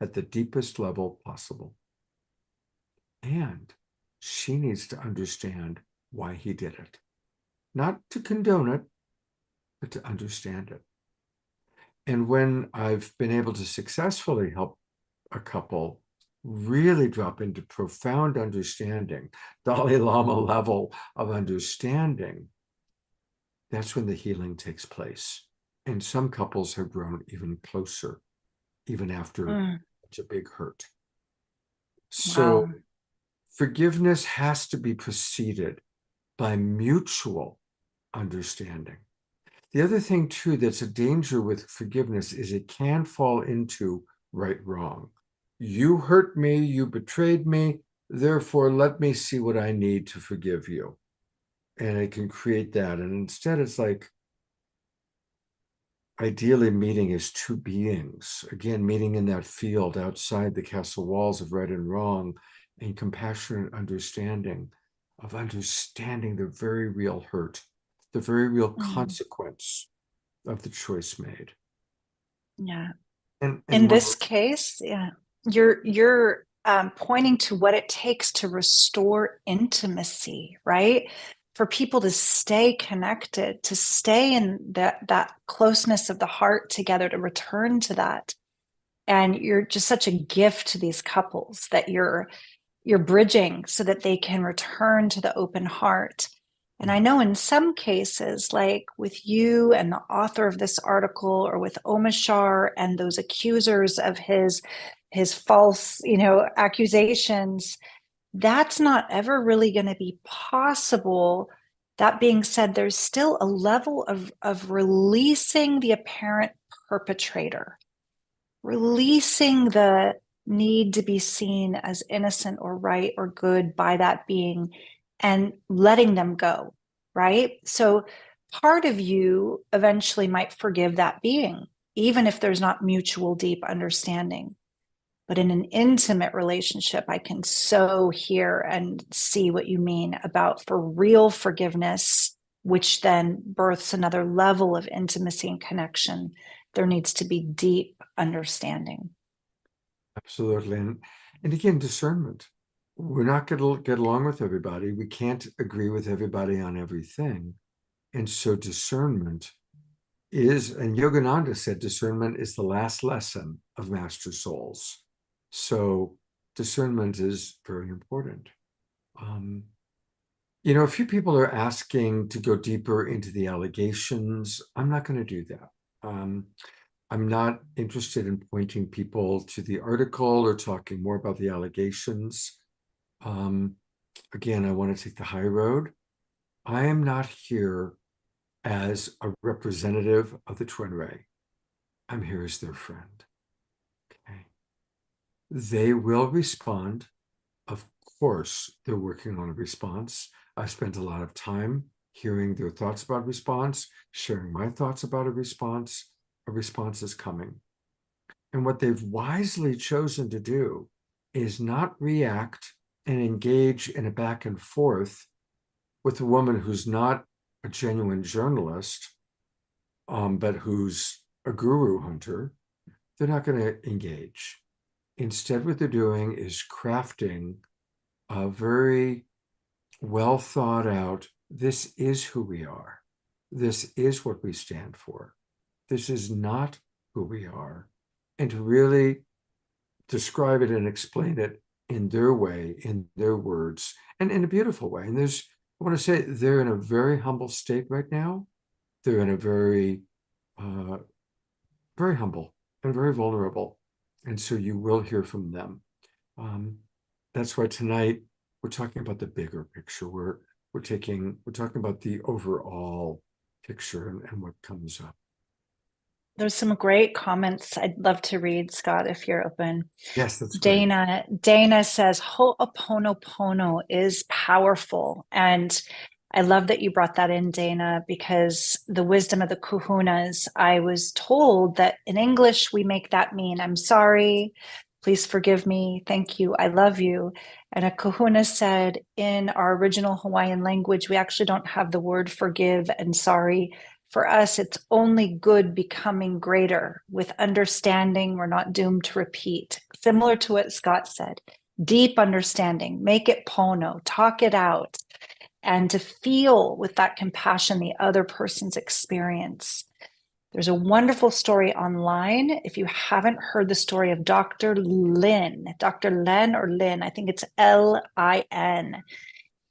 B: at the deepest level possible. And she needs to understand why he did it. Not to condone it, but to understand it. And when I've been able to successfully help a couple really drop into profound understanding, Dalai Lama level of understanding, that's when the healing takes place. And some couples have grown even closer, even after such a big hurt. So forgiveness has to be preceded by mutual understanding. The other thing too that's a danger with forgiveness is it can fall into right wrong. You hurt me, you betrayed me, therefore let me see what I need to forgive you. And it can create that. And instead it's like, ideally meeting as two beings, again, meeting in that field outside the castle walls of right and wrong, and compassionate understanding of understanding the very real hurt, the very real consequence of the choice made.
C: Yeah.
B: And
C: In
B: what,
C: this case, yeah, you're pointing to what it takes to restore intimacy, right? For people to stay connected, to stay in that closeness of the heart together, to return to that. And you're just such a gift to these couples that you're bridging so that they can return to the open heart. And I know in some cases, like with you and the author of this article, or with Omashar and those accusers of his false, accusations, that's not ever really going to be possible. That being said, there's still a level of releasing the apparent perpetrator, releasing the need to be seen as innocent or right or good by that being, and letting them go, right? So part of you eventually might forgive that being, even if there's not mutual deep understanding. But in an intimate relationship, I can so hear and see what you mean about for real forgiveness, which then births another level of intimacy and connection. There needs to be deep understanding.
B: absolutely. And again, discernment. We're not going to get along with everybody. We can't agree with everybody on everything. And so discernment is, and Yogananda said, discernment is the last lesson of master souls. So discernment is very important. A few people are asking to go deeper into the allegations. I'm not going to do that. I'm not interested in pointing people to the article or talking more about the allegations. Again, I want to take the high road. I am not here as a representative of the Twin Ray. I'm here as their friend. Okay. They will respond. Of course, they're working on a response. I've spent a lot of time hearing their thoughts about response, sharing my thoughts about a response. A response is coming. And what they've wisely chosen to do is not react and engage in a back and forth with a woman who's not a genuine journalist, but who's a guru hunter. They're not going to engage. Instead, what they're doing is crafting a very well thought out, this is who we are. This is what we stand for. This is not who we are. And to really describe it and explain it in their way, in their words, and in a beautiful way. And I want to say they're in a very humble state right now. They're in a very, very humble and very vulnerable. And so you will hear from them. That's why tonight we're talking about the bigger picture. We're talking about the overall picture and what comes up.
C: There's some great comments I'd love to read, Scott, if you're open.
B: Yes, that's great.
C: Dana says, Ho'oponopono is powerful. And I love that you brought that in, Dana, because the wisdom of the kahunas, I was told that in English, we make that mean, I'm sorry, please forgive me, thank you, I love you. And a kahuna said, in our original Hawaiian language, we actually don't have the word forgive and sorry. For us, it's only good becoming greater. With understanding, we're not doomed to repeat. Similar to what Scott said, deep understanding, make it pono, talk it out, and to feel with that compassion the other person's experience. There's a wonderful story online. If you haven't heard the story of Dr. Lin, I think it's Lin.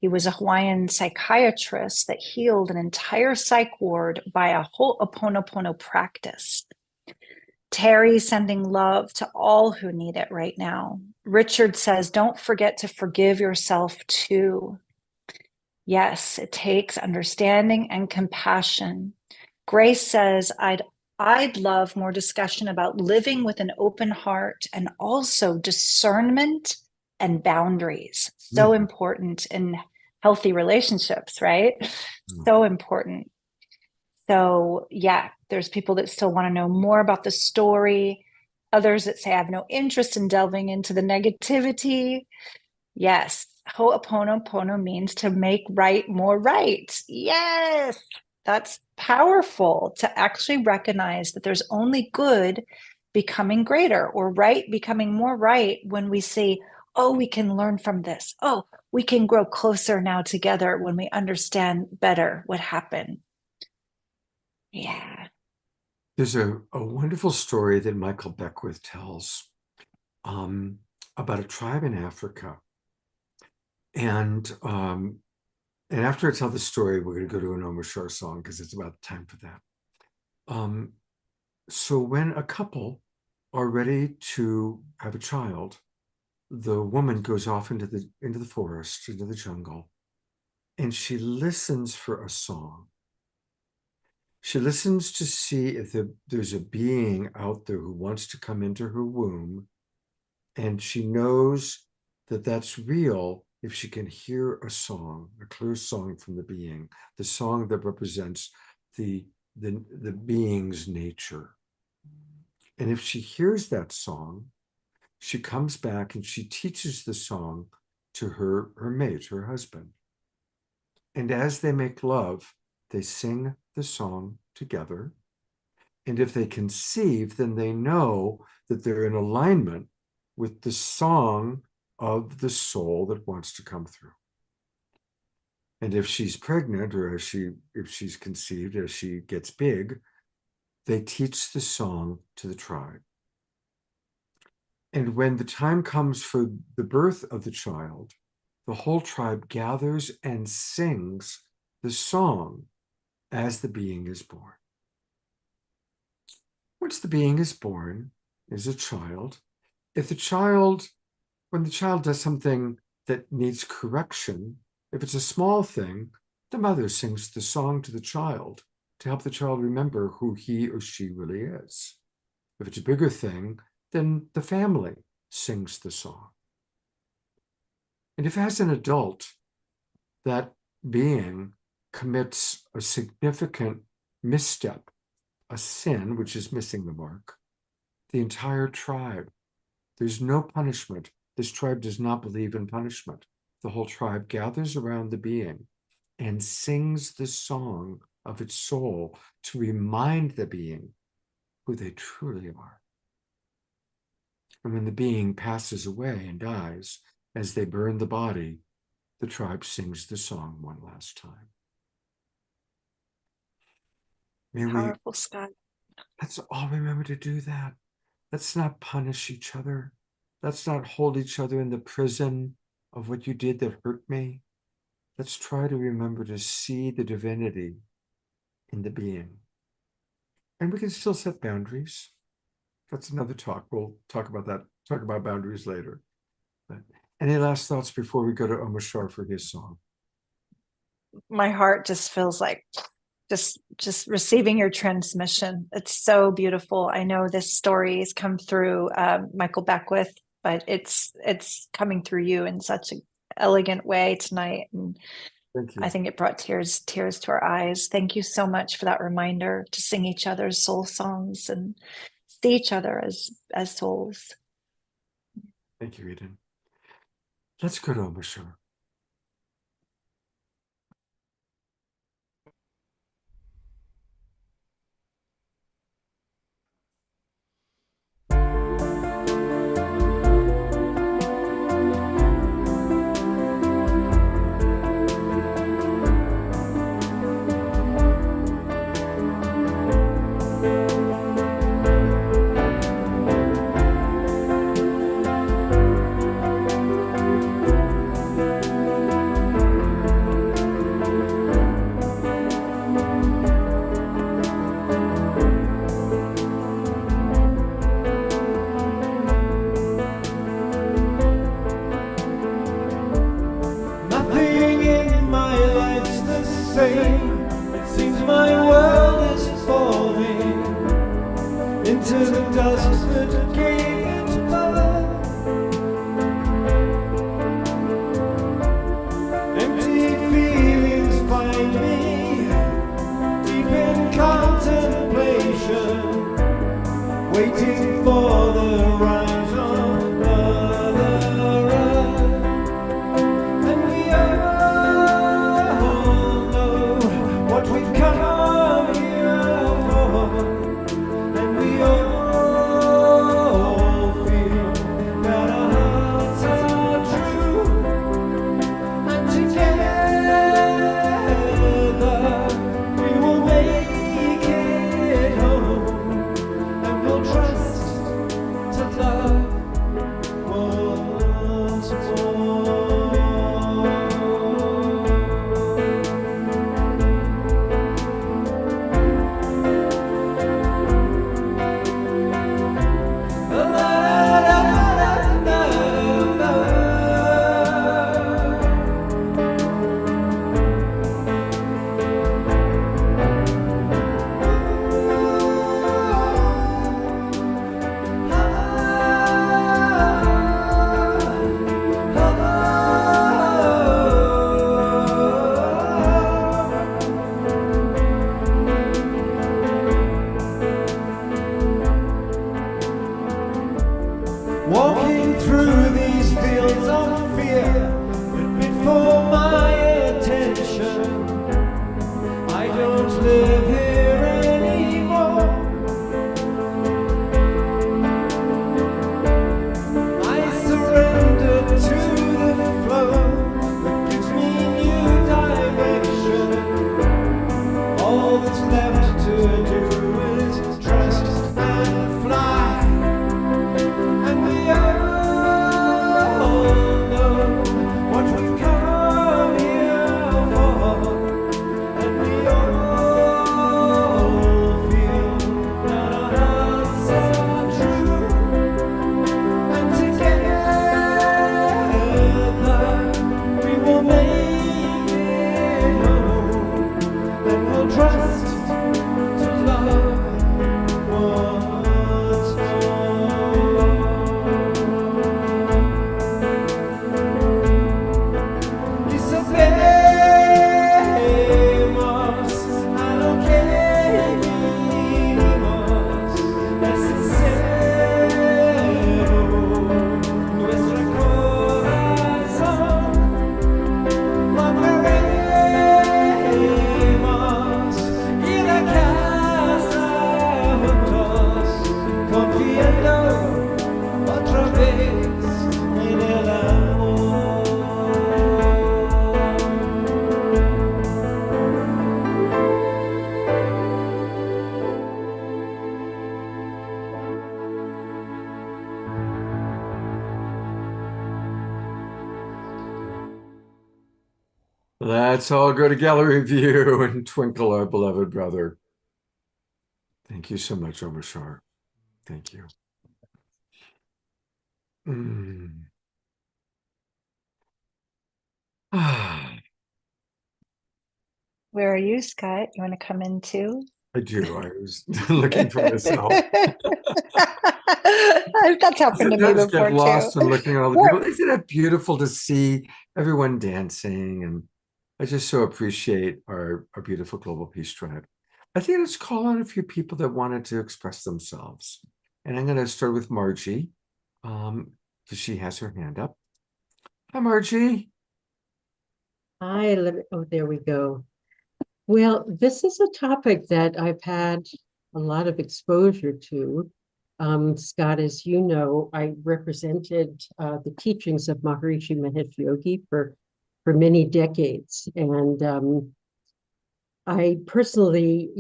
C: He was a Hawaiian psychiatrist that healed an entire psych ward by a Ho'oponopono practice. Terry sending love to all who need it right now. Richard says, don't forget to forgive yourself too. Yes, it takes understanding and compassion. Grace says, I'd love more discussion about living with an open heart and also discernment and boundaries. So important in healthy relationships, right? So important. So yeah, there's people that still want to know more about the story. Others that say, I have no interest in delving into the negativity. Yes, Ho'oponopono means to make right more right. Yes, that's powerful to actually recognize that there's only good becoming greater or right becoming more right when we see, oh, we can learn from this. Oh, we can grow closer now together when we understand better what happened. Yeah.
B: There's a wonderful story that Michael Beckwith tells about a tribe in Africa. And after I tell the story, we're going to go to an Omar Shar song because it's about time for that. So when a couple are ready to have a child, the woman goes off into the forest, into the jungle, and she listens for a song. She listens to see if there's a being out there who wants to come into her womb, and she knows that that's real if she can hear a song, a clear song from the being, the song that represents the being's nature. And if she hears that song, she comes back and she teaches the song to her mate, her husband. And as they make love, they sing the song together. And if they conceive, then they know that they're in alignment with the song of the soul that wants to come through. And if she's pregnant, or if she's conceived, as she gets big, they teach the song to the tribe. And when the time comes for the birth of the child, the whole tribe gathers and sings the song as the being is born. Once the being is born, is a child. When the child does something that needs correction, if it's a small thing, the mother sings the song to the child to help the child remember who he or she really is. If it's a bigger thing, then the family sings the song. And if as an adult, that being commits a significant misstep, a sin, which is missing the mark, the entire tribe, there's no punishment. This tribe does not believe in punishment. The whole tribe gathers around the being and sings the song of its soul to remind the being who they truly are. And when the being passes away and dies, as they burn the body, the tribe sings the song one last time.
C: Powerful, Scott.
B: Let's all remember to do that. Let's not punish each other. Let's not hold each other in the prison of what you did that hurt me. Let's try to remember to see the divinity in the being. And we can still set boundaries. That's another talk. We'll talk about that, talk about boundaries later. But any last thoughts before we go to Omar Shar for his song?
C: My heart just feels like just receiving your transmission. It's so beautiful. I know this story has come through Michael Beckwith, but it's coming through you in such an elegant way tonight. And
B: Thank you.
C: I think it brought tears to our eyes. Thank you so much for that reminder to sing each other's soul songs and see each other as souls.
B: Thank you, Eden. Let's go to Omar Shar.
E: waiting for the rise of Mother Earth. And we all know what we've come here for. And we all feel that our hearts are true. And together we will make it home. And we'll trust to love once more. Walking through these fields of fear that meant for my attention. I don't live here anymore. I surrender to the flow that gives me new direction. All that's left to do is trust and fly. And we all know what we've come here for. And we all feel that our hearts are true. And together we will make it home. And we'll trust to love once more. Y sabemos a lo que vinimos, es sincero nuestro corazón. Lograremos ir a casa juntos, confiando otra vez en el amor.
B: Let's all go to gallery view and twinkle our beloved brother. Thank you so much, Omar Shar. Thank you. Mm. Ah,
C: Where are you, Scott? You want to come in too?
B: I do. I was looking for myself.
C: That's happened to me
B: Sometimes
C: before
B: get lost
C: too.
B: in looking at all the people. Isn't it beautiful to see everyone dancing? And I just so appreciate our beautiful Global Peace Tribe. I think let's call on a few people that wanted to express themselves. And I'm going to start with Margie, because she has her hand up. Hi, Margie.
F: Hi, oh, there we go. Well, this is a topic that I've had a lot of exposure to. Scott, as you know, I represented the teachings of Maharishi Mahesh Yogi for many decades. And I personally,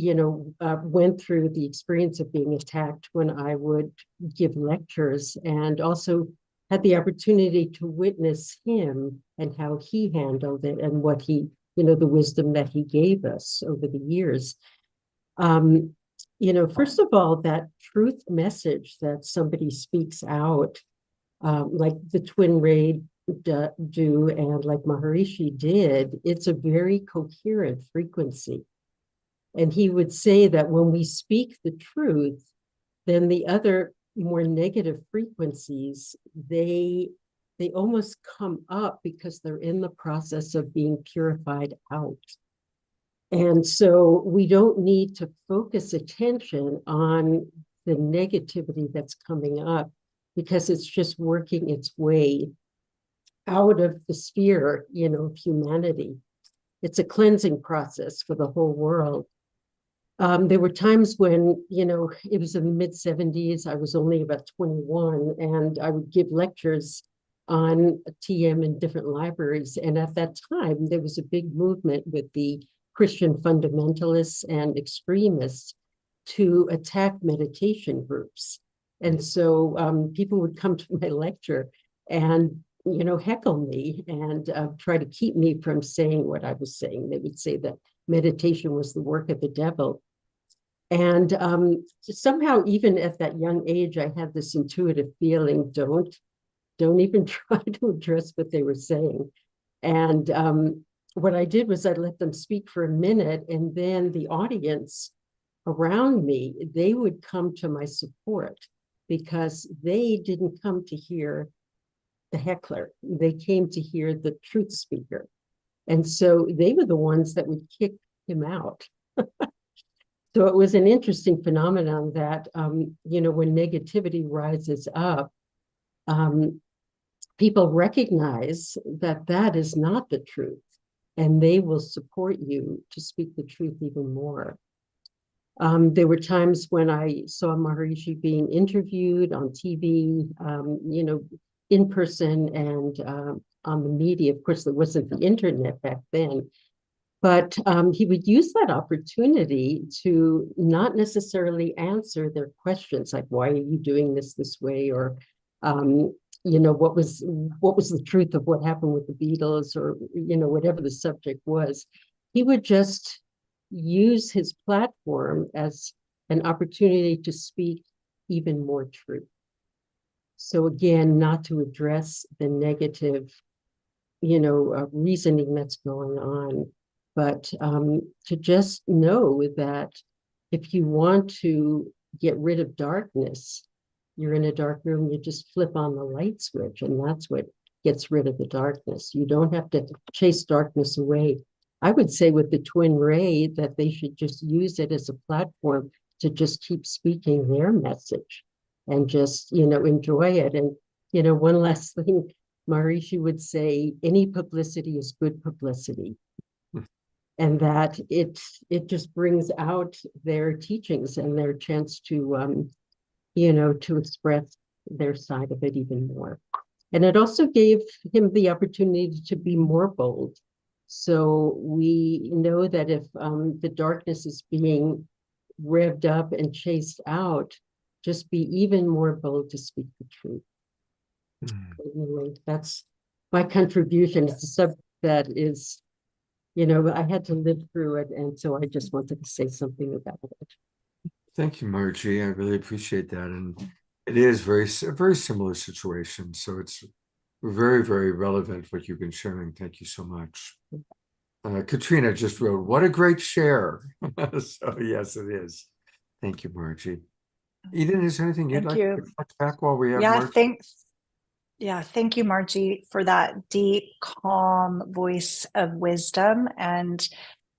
F: went through the experience of being attacked when I would give lectures, and also had the opportunity to witness him and how he handled it and what he, the wisdom that he gave us over the years. First of all, that truth message that somebody speaks out, like the Twin Ray do and like Maharishi did, it's a very coherent frequency. And he would say that when we speak the truth, then the other more negative frequencies, they almost come up because they're in the process of being purified out. And so we don't need to focus attention on the negativity that's coming up, because it's just working its way out of the sphere, of humanity. It's a cleansing process for the whole world. There were times when, it was in the mid-70s, I was only about 21, and I would give lectures on TM in different libraries. And at that time, there was a big movement with the Christian fundamentalists and extremists to attack meditation groups. And so people would come to my lecture and, heckle me and try to keep me from saying what I was saying. They would say that meditation was the work of the devil. And somehow, even at that young age, I had this intuitive feeling, don't even try to address what they were saying. And what I did was I let them speak for a minute, and then the audience around me, they would come to my support, because they didn't come to hear the heckler. They came to hear the truth speaker. And so they were the ones that would kick him out. So it was an interesting phenomenon that, when negativity rises up, people recognize that that is not the truth, and they will support you to speak the truth even more. There were times when I saw Maharishi being interviewed on TV, in person and on the media. Of course, there wasn't the internet back then, but he would use that opportunity to not necessarily answer their questions, like, why are you doing this way? Or, what was the truth of what happened with the Beatles, or, whatever the subject was. He would just use his platform as an opportunity to speak even more truth. So again, not to address the negative, reasoning that's going on, but to just know that if you want to get rid of darkness, you're in a dark room, you just flip on the light switch, and that's what gets rid of the darkness. You don't have to chase darkness away. I would say with the Twin Ray that they should just use it as a platform to just keep speaking their message and just, enjoy it. And, one last thing, Maharishi would say, any publicity is good publicity. And that it just brings out their teachings and their chance to, to express their side of it even more. And it also gave him the opportunity to be more bold. So we know that if the darkness is being revved up and chased out, just be even more bold to speak the truth. Anyway, that's my contribution. It's a subject that is, I had to live through it, and so I just wanted to say something about it.
B: Thank you, Margie. I really appreciate that. And it is a very similar situation. So it's very, very relevant what you've been sharing. Thank you so much. Katrina just wrote, what a great share. So yes, it is. Thank you, Margie. Eden, is there anything you'd like to reflect back while we have Margie?
C: Thanks. Yeah, thank you, Margie, for that deep, calm voice of wisdom, and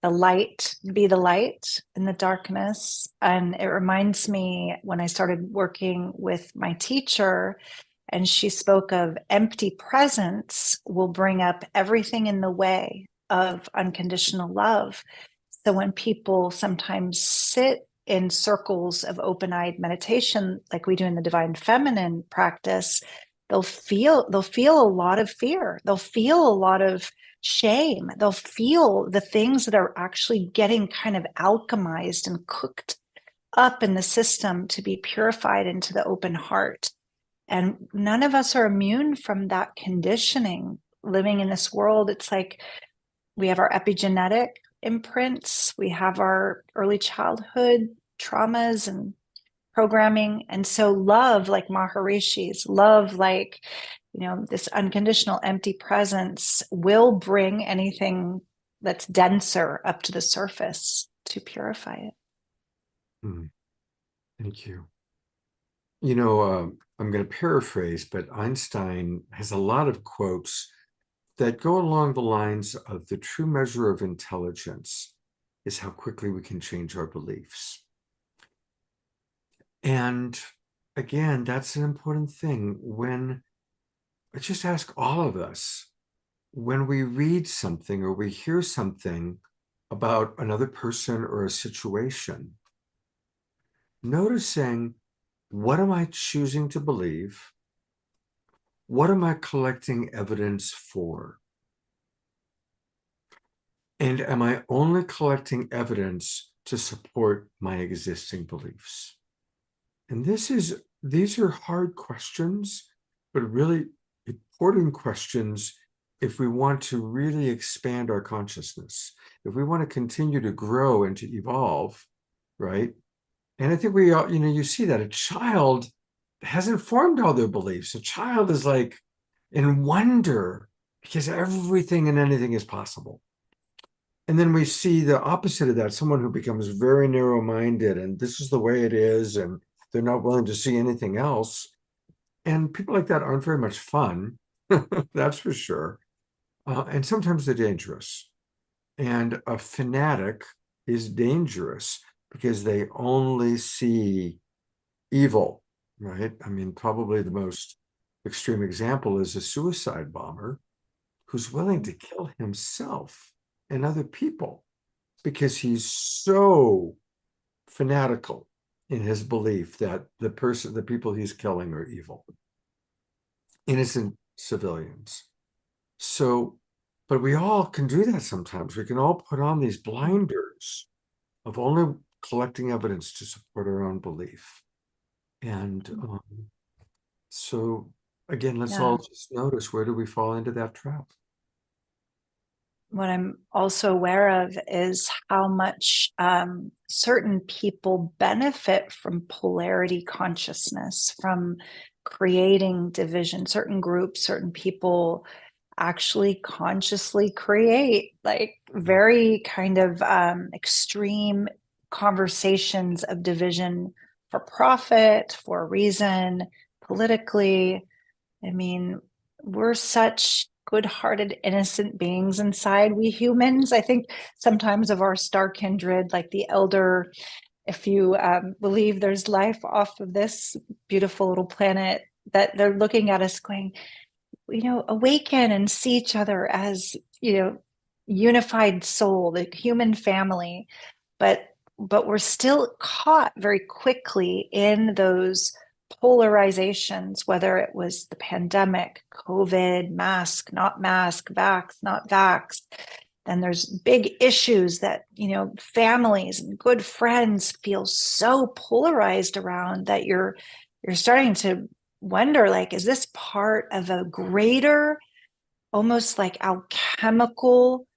C: the light, be the light in the darkness. And it reminds me when I started working with my teacher, and she spoke of empty presence will bring up everything in the way of unconditional love. So when people sometimes sit in circles of open-eyed meditation, like we do in the Divine Feminine practice, they'll feel a lot of fear. They'll feel a lot of shame. They'll feel the things that are actually getting kind of alchemized and cooked up in the system to be purified into the open heart. And none of us are immune from that conditioning living in this world. It's like we have our epigenetic imprints, we have our early childhood traumas and programming. And so love, like Maharishi's, love, like, this unconditional empty presence will bring anything that's denser up to the surface to purify it.
B: Thank you. I'm going to paraphrase, but Einstein has a lot of quotes that go along the lines of the true measure of intelligence is how quickly we can change our beliefs. And again, that's an important thing. When I just ask all of us, when we read something or we hear something about another person or a situation, noticing, what am I choosing to believe? What am I collecting evidence for? And am I only collecting evidence to support my existing beliefs? And these are hard questions, but really important questions if we want to really expand our consciousness, if we want to continue to grow and to evolve, right? And I think we all, you see that a child hasn't formed all their beliefs. A child is like in wonder because everything and anything is possible. And then we see the opposite of that, someone who becomes very narrow-minded and this is the way it is, and they're not willing to see anything else. And people like that aren't very much fun, that's for sure. And sometimes they're dangerous. And a fanatic is dangerous because they only see evil, right? I mean, probably the most extreme example is a suicide bomber who's willing to kill himself and other people because he's so fanatical in his belief that the people he's killing are evil, innocent civilians. So, but we all can do that sometimes. We can all put on these blinders of only collecting evidence to support our own belief. And so again, let's all just notice, where do we fall into that trap?
C: What I'm also aware of is how much certain people benefit from polarity consciousness, from creating division. Certain groups, certain people actually consciously create like very kind of extreme conversations of division for profit, for a reason, politically. I mean, we're such good-hearted, innocent beings inside, we humans. I think sometimes of our star kindred, like the elder, if you believe there's life off of this beautiful little planet, that they're looking at us going, awaken and see each other as, unified soul, the human family. But we're still caught very quickly in those polarizations, whether it was the pandemic, COVID, mask, not mask, vax, not vax. Then there's big issues that, families and good friends feel so polarized around that you're starting to wonder, like, is this part of a greater, almost like alchemical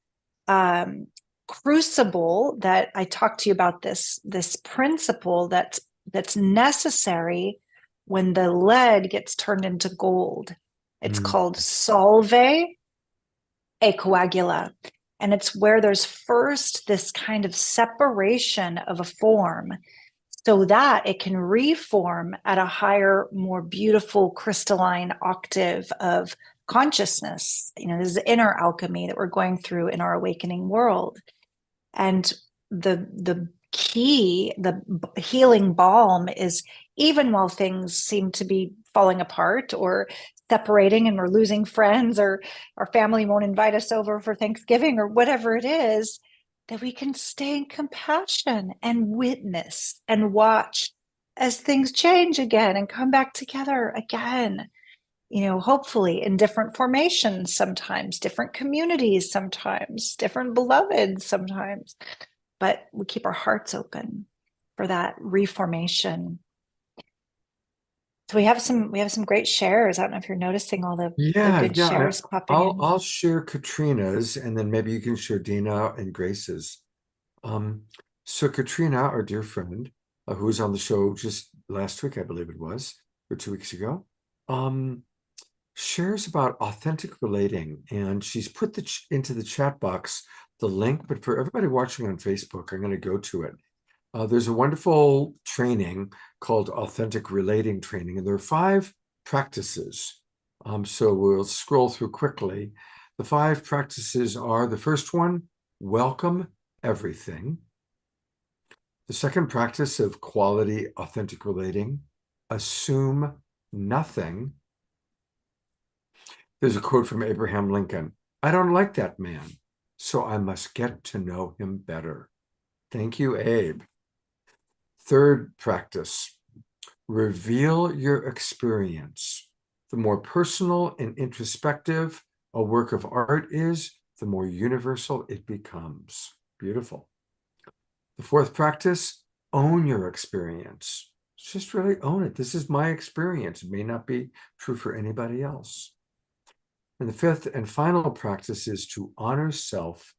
C: crucible that I talked to you about, this principle that's necessary when the lead gets turned into gold. It's called solve e coagula. And it's where there's first this kind of separation of a form so that it can reform at a higher, more beautiful crystalline octave of consciousness. This is inner alchemy that we're going through in our awakening world. And the key, the healing balm is, even while things seem to be falling apart or separating and we're losing friends, or our family won't invite us over for Thanksgiving or whatever it is, that we can stay in compassion and witness and watch as things change again and come back together again. Hopefully in different formations, sometimes different communities, sometimes different beloveds, sometimes, but we keep our hearts open for that reformation. So we have some great shares. I don't know if you're noticing all the good shares popping in.
B: I'll share Katrina's, and then maybe you can share Dina and Grace's. So Katrina, our dear friend, who was on the show just last week, I believe it was, or 2 weeks ago, shares about authentic relating, and she's put into the chat box the link, but for everybody watching on Facebook, I'm going to go to it. There's a wonderful training called Authentic Relating Training, and there are 5 practices. So we'll scroll through quickly. The 5 practices are: the first one, welcome everything. The second practice of quality, authentic relating, assume nothing. There's a quote from Abraham Lincoln: "I don't like that man, so I must get to know him better." Thank you, Abe. Third practice, reveal your experience. The more personal and introspective a work of art is, the more universal it becomes. Beautiful. The fourth practice, own your experience. Just really own it. This is my experience. It may not be true for anybody else. And the fifth and final practice is to honor self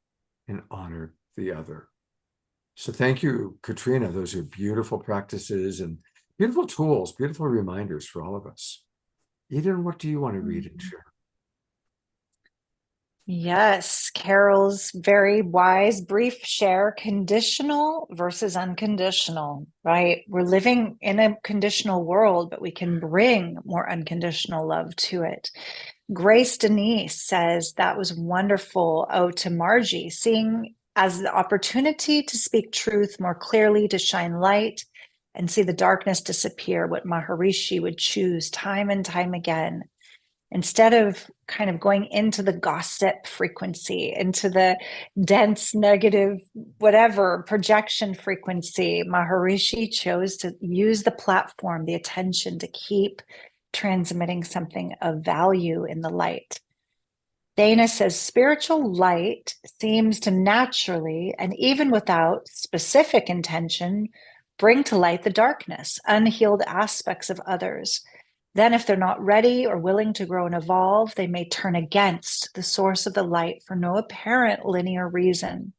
B: and honor the other. So thank you, Katrina. Those are beautiful practices and beautiful tools, beautiful reminders for all of us. Eden, what do you want to read and share?
C: Yes, Carol's very wise brief share, conditional versus unconditional, right? We're living in a conditional world, but we can bring more unconditional love to it. Grace Denise says that was wonderful. Oh, to Margie, seeing as the opportunity to speak truth more clearly, to shine light and see the darkness disappear, what Maharishi would choose time and time again. Instead of kind of going into the gossip frequency, into the dense negative, whatever projection frequency, Maharishi chose to use the platform, the attention, to keep transmitting something of value in the light. Dana says spiritual light seems to naturally, and even without specific intention, bring to light the darkness, unhealed aspects of others. Then, if they're not ready or willing to grow and evolve, they may turn against the source of the light for no apparent linear reason.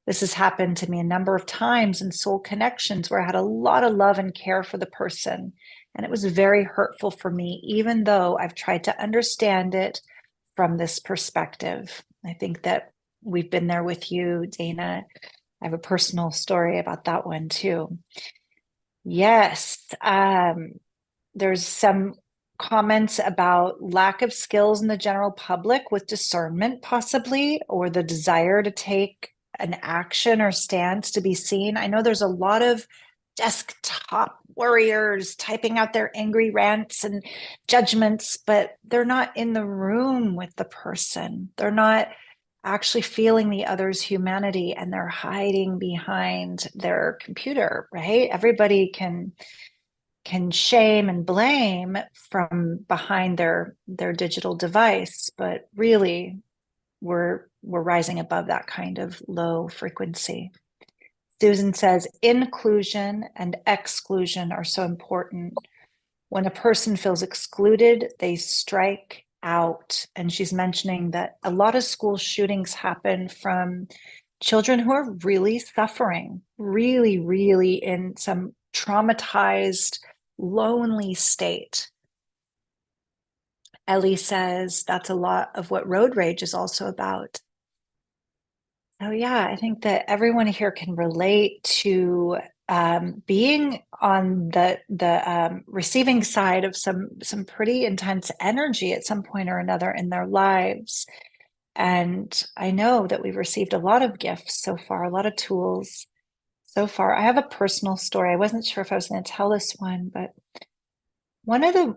C: This has happened to me a number of times in soul connections where I had a lot of love and care for the person. And it was very hurtful for me, even though I've tried to understand it from this perspective. I think that we've been there with you, Dana. I have a personal story about that one too. Yes. There's some comments about lack of skills in the general public with discernment, possibly, or the desire to take an action or stance to be seen. I know there's a lot of desktop warriors typing out their angry rants and judgments, but they're not in the room with the person. They're not actually feeling the other's humanity, and they're hiding behind their computer, right? Everybody can shame and blame from behind their digital device, but really we're rising above that kind of low frequency. Susan says inclusion and exclusion are so important. When a person feels excluded, they strike out. And she's mentioning that a lot of school shootings happen from children who are really suffering, really, really in some traumatized, lonely state. Ellie says that's a lot of what road rage is also about. So yeah, I think that everyone here can relate to being on the receiving side of some pretty intense energy at some point or another in their lives. And I know that we've received a lot of gifts so far, a lot of tools so far. I have a personal story. I wasn't sure if I was going to tell this one, but one of the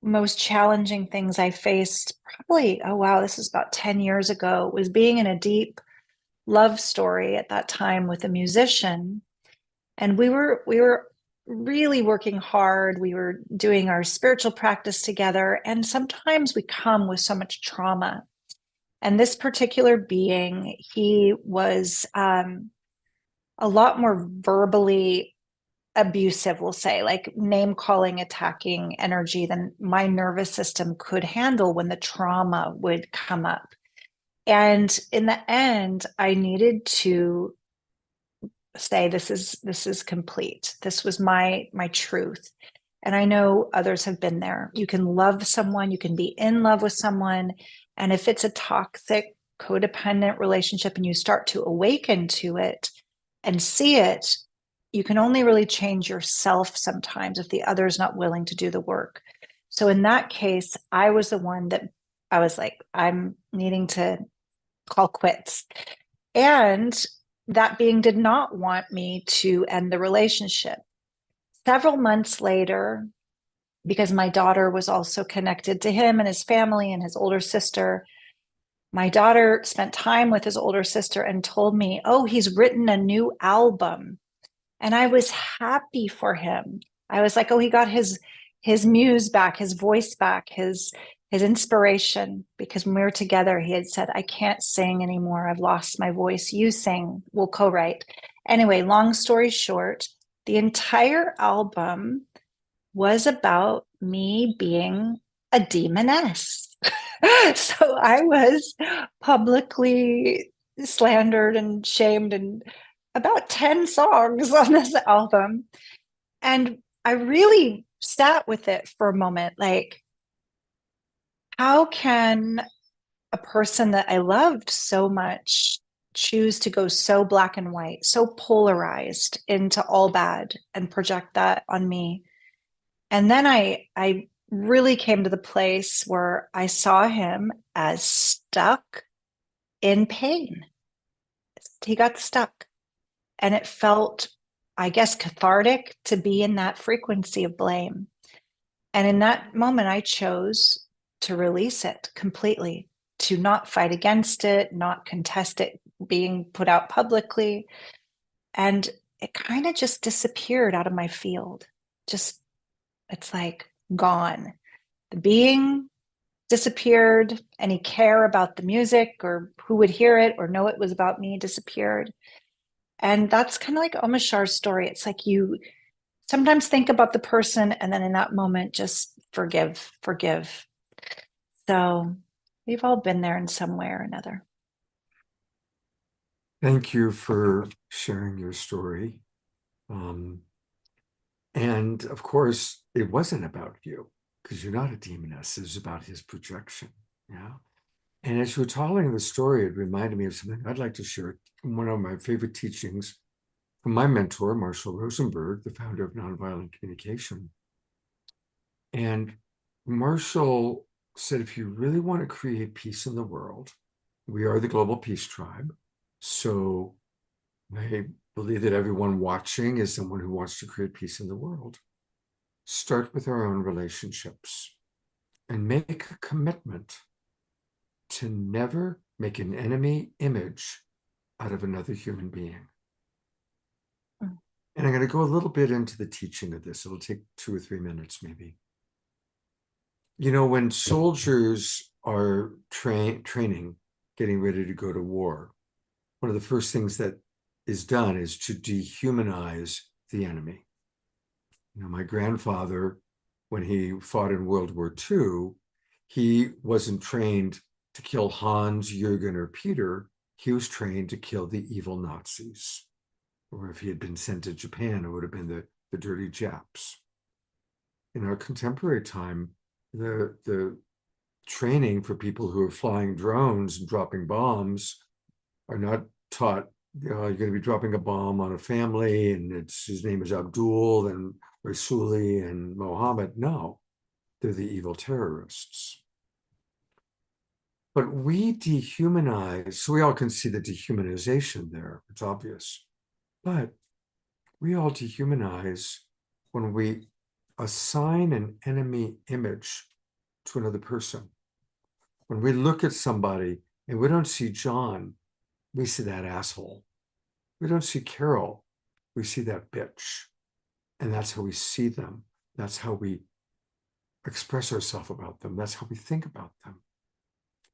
C: most challenging things I faced probably, oh wow, this is about 10 years ago, was being in a deep love story at that time with a musician. And we were really working hard. We were doing our spiritual practice together. And sometimes we come with so much trauma. And this particular being, he was a lot more verbally abusive, we'll say, like name calling, attacking energy than my nervous system could handle when the trauma would come up. And in the end, I needed to say, this is complete. This was my truth. And I know others have been there. You can love someone, you can be in love with someone. And if it's a toxic, codependent relationship and you start to awaken to it and see it, you can only really change yourself sometimes if the other is not willing to do the work. So in that case, I was the one that I was like, I'm needing to call quits. And that being did not want me to end the relationship. Several months later, because my daughter was also connected to him and his family and his older sister, my daughter spent time with his older sister and told me, oh, he's written a new album. And I was happy for him. I was like, oh, he got his muse back, his voice back, his inspiration. Because when we were together, he had said, I can't sing anymore. I've lost my voice. You sing, we'll co-write. Anyway, long story short, the entire album was about me being a demoness. So I was publicly slandered and shamed, and about 10 songs on this album. And I really sat with it for a moment, like, how can a person that I loved so much choose to go so black and white, so polarized into all bad and project that on me? And then I really came to the place where I saw him as stuck in pain. He got stuck. And it felt, I guess, cathartic to be in that frequency of blame. And in that moment, I chose to release it completely, to not fight against it, not contest it being put out publicly. And it kind of just disappeared out of my field. Just, it's like gone. The being disappeared. Any care about the music or who would hear it or know it was about me disappeared. And that's kind of like Omishar's story. It's like you sometimes think about the person and then in that moment, just forgive. So we've all been there in some way or another.
B: Thank you for sharing your story. And of course, it wasn't about you, because you're not a demoness. It was about his projection. Yeah. And as you were telling the story, it reminded me of something I'd like to share. One of my favorite teachings from my mentor, Marshall Rosenberg, the founder of Nonviolent Communication. And Marshall said, if you really want to create peace in the world, we are the Global Peace Tribe. So I believe that everyone watching is someone who wants to create peace in the world. Start with our own relationships and make a commitment to never make an enemy image out of another human being. And I'm going to go a little bit into the teaching of this. It'll take 2 or 3 minutes, maybe. You know, when soldiers are training, getting ready to go to war, one of the first things that is done is to dehumanize the enemy. You know, my grandfather, when he fought in World War II, he wasn't trained to kill Hans, Jürgen, or Peter. He was trained to kill the evil Nazis. Or if he had been sent to Japan, it would have been the dirty Japs. In our contemporary time, the training for people who are flying drones and dropping bombs are not taught, you know, you're going to be dropping a bomb on a family and his name is Abdul and Rasuli and Mohammed. No, they're the evil terrorists. But we dehumanize, so we all can see the dehumanization there, it's obvious. But we all dehumanize when we assign an enemy image to another person. When we look at somebody and we don't see John, we see that asshole. We don't see Carol, we see that bitch. And that's how we see them. That's how we express ourselves about them. That's how we think about them.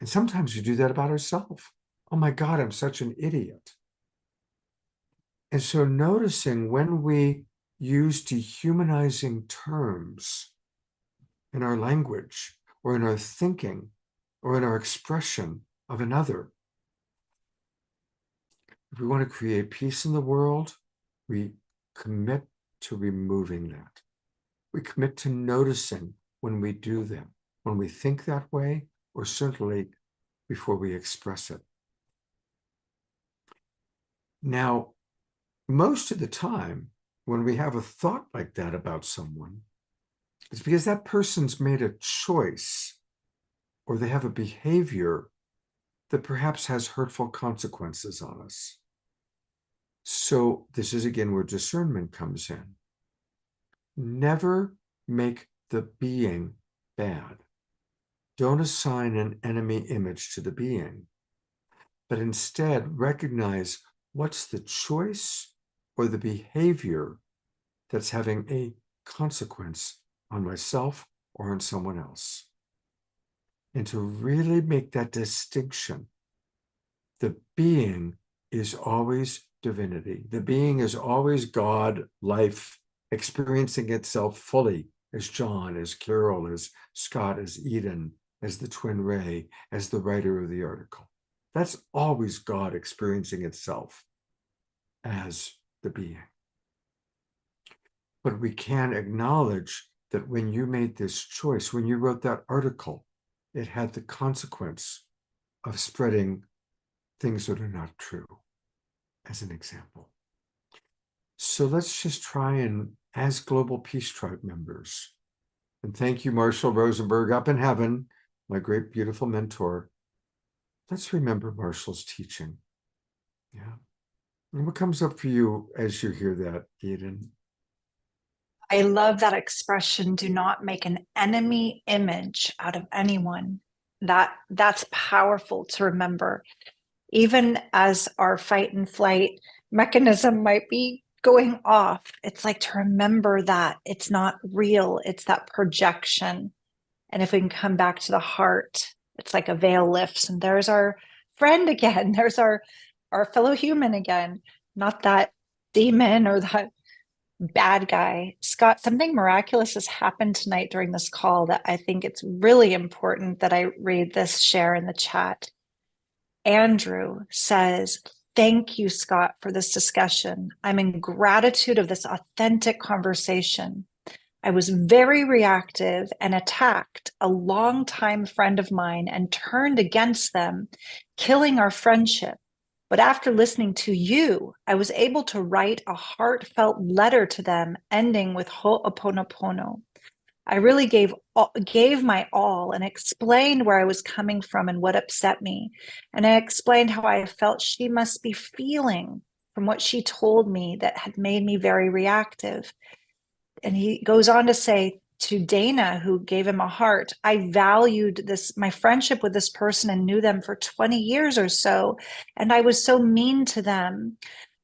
B: And sometimes we do that about ourselves. Oh my God, I'm such an idiot. And so noticing when we use dehumanizing terms in our language or in our thinking or in our expression of another, if we want to create peace in the world, we commit to removing that. We commit to noticing when we do them, when we think that way, or certainly before we express it. Now, most of the time, when we have a thought like that about someone, it's because that person's made a choice or they have a behavior that perhaps has hurtful consequences on us. So this is again where discernment comes in. Never make the being bad. Don't assign an enemy image to the being, but instead recognize what's the choice or the behavior that's having a consequence on myself or on someone else. And to really make that distinction, the being is always divinity. The being is always God, life, experiencing itself fully as John, as Carol, as Scott, as Eden, as the twin ray, as the writer of the article. That's always God experiencing itself as the being. But we can acknowledge that when you made this choice, when you wrote that article, it had the consequence of spreading things that are not true, as an example. So let's just try and, as Global Peace Tribe members, and thank you, Marshall Rosenberg, up in heaven, my great, beautiful mentor. Let's remember Marshall's teaching. Yeah. And what comes up for you as you hear that, Eden?
C: I love that expression, do not make an enemy image out of anyone. That's powerful to remember. Even as our fight and flight mechanism might be going off, it's like to remember that it's not real, it's that projection. And if we can come back to the heart, it's like a veil lifts and there's our friend again, there's our fellow human again, not that demon or that bad guy. Scott, something miraculous has happened tonight during this call that I think it's really important that I read this share in the chat. Andrew says, thank you, Scott, for this discussion. I'm in gratitude of this authentic conversation. I was very reactive and attacked a longtime friend of mine and turned against them, killing our friendship. But after listening to you, I was able to write a heartfelt letter to them, ending with Ho'oponopono. I really gave my all and explained where I was coming from and what upset me. And I explained how I felt she must be feeling from what she told me that had made me very reactive. And he goes on to say to Dana, who gave him a heart, I valued my friendship with this person and knew them for 20 years or so. And I was so mean to them.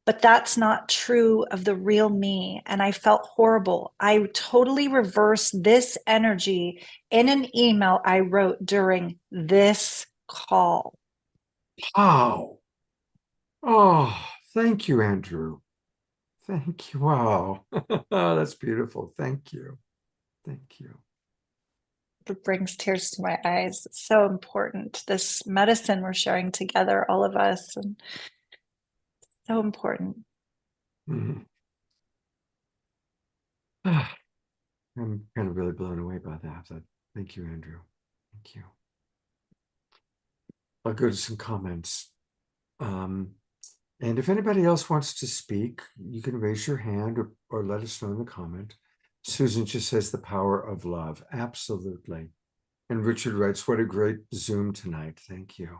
C: But that's not true of the real me. And I felt horrible. I totally reversed this energy in an email I wrote during this call.
B: Wow. Oh, thank you, Andrew. Thank you. Wow. That's beautiful. Thank you. Thank you.
C: It brings tears to my eyes. It's so important. This medicine we're sharing together, all of us, and so important.
B: Mm-hmm. I'm kind of really blown away by that. Thank you, Andrew. Thank you. I'll go to some comments. And if anybody else wants to speak, you can raise your hand or let us know in the comment. Susan just says the power of love. Absolutely. And Richard writes, what a great Zoom tonight. Thank you.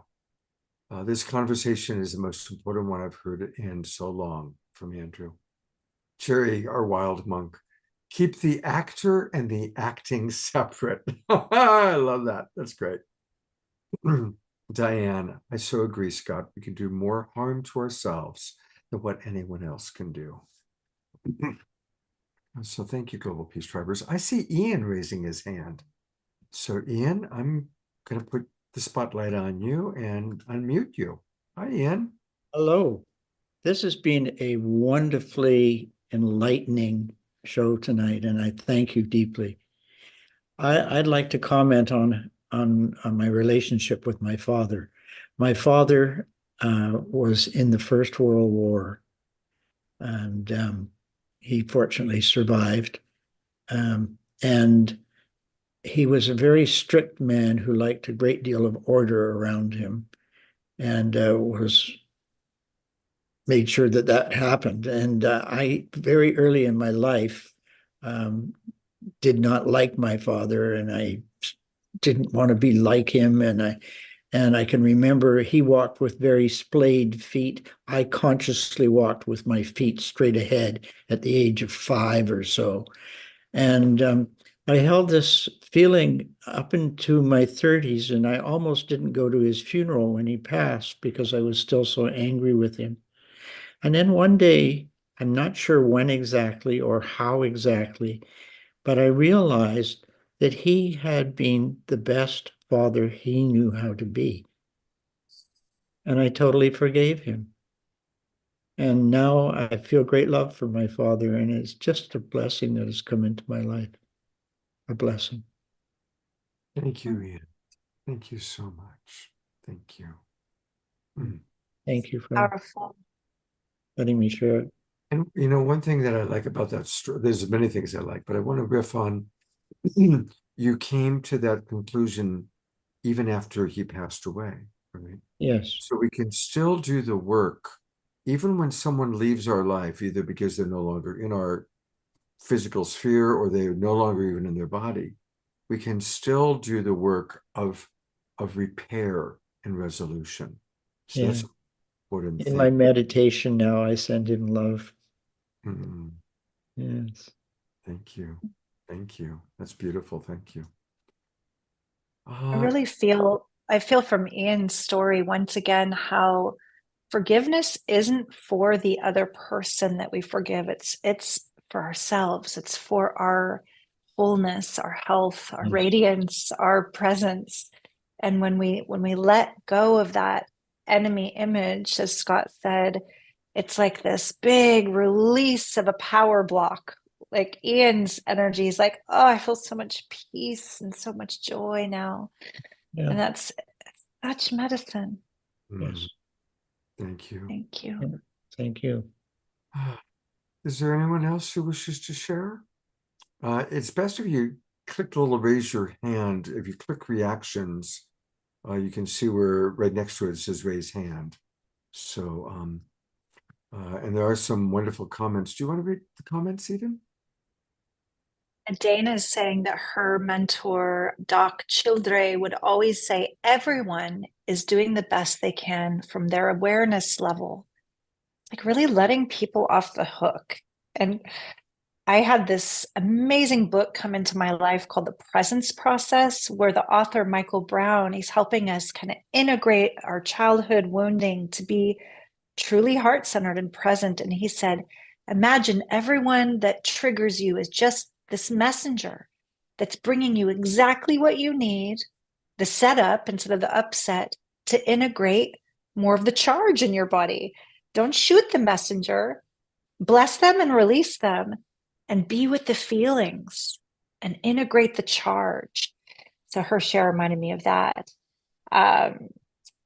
B: This conversation is the most important one I've heard in so long from Andrew. Jerry, our wild monk. Keep the actor and the acting separate. I love that. That's great. Diane, I so agree, Scott. We can do more harm to ourselves than what anyone else can do. So thank you, Global Peace Tribers. I see Ian raising his hand. So Ian, I'm going to put the spotlight on you and unmute you. Hi, Ian.
G: Hello. This has been a wonderfully enlightening show tonight, and I thank you deeply. I'd like to comment on my relationship with my father. My father was in the First World War, and he fortunately survived. And he was a very strict man who liked a great deal of order around him, and made sure that happened. And I, very early in my life, did not like my father, and I didn't want to be like him. And And I can remember he walked with very splayed feet. I consciously walked with my feet straight ahead at the age of 5 or so. And I held this feeling up into my 30s, and I almost didn't go to his funeral when he passed because I was still so angry with him. And then one day, I'm not sure when exactly or how exactly, but I realized that he had been the best father he knew how to be. And I totally forgave him. And now I feel great love for my father, and it's just a blessing that has come into my life. A blessing.
B: Thank you, Ian. Thank you so much. Thank you. Mm.
G: Thank you for
C: Powerful.
G: letting me share it.
B: And one thing that I like about that story, there's many things I like, but I want to riff on you came to that conclusion even after he passed away, right?
G: Yes.
B: So we can still do the work, even when someone leaves our life, either because they're no longer in our physical sphere or they're no longer even in their body. We can still do the work of repair and resolution. So
G: Yeah.
B: that's an important
G: In my
B: thing.
G: meditation now, I send him love.
B: Mm,
G: Yes.
B: thank you. Thank you. That's beautiful. Thank you.
C: I feel from Ian's story once again how forgiveness isn't for the other person that we forgive. It's for ourselves. It's for our wholeness, our health, our
G: Yes.
C: radiance, our presence. And when we let go of that enemy image, as Scott said, it's like this big release of a power block. Like Ian's energy is like, oh, I feel so much peace and so much joy now.
G: Yeah.
C: And that's such medicine.
G: Yes.
B: Thank you.
C: Thank you.
G: Yeah. Thank you.
B: Is there anyone else who wishes to share? It's best if you click the little raise your hand. If you click reactions, you can see where right next to it says raise hand. So, and there are some wonderful comments. Do you want to read the comments, Eden?
C: And Dana is saying that her mentor, Doc Childre, would always say everyone is doing the best they can from their awareness level, like really letting people off the hook. And I had this amazing book come into my life called The Presence Process, where the author, Michael Brown, he's helping us kind of integrate our childhood wounding to be truly heart-centered and present. And he said, imagine everyone that triggers you is just this messenger that's bringing you exactly what you need, the setup instead of the upset, to integrate more of the charge in your body. Don't shoot the messenger, bless them and release them, and be with the feelings and integrate the charge. So her share reminded me of that.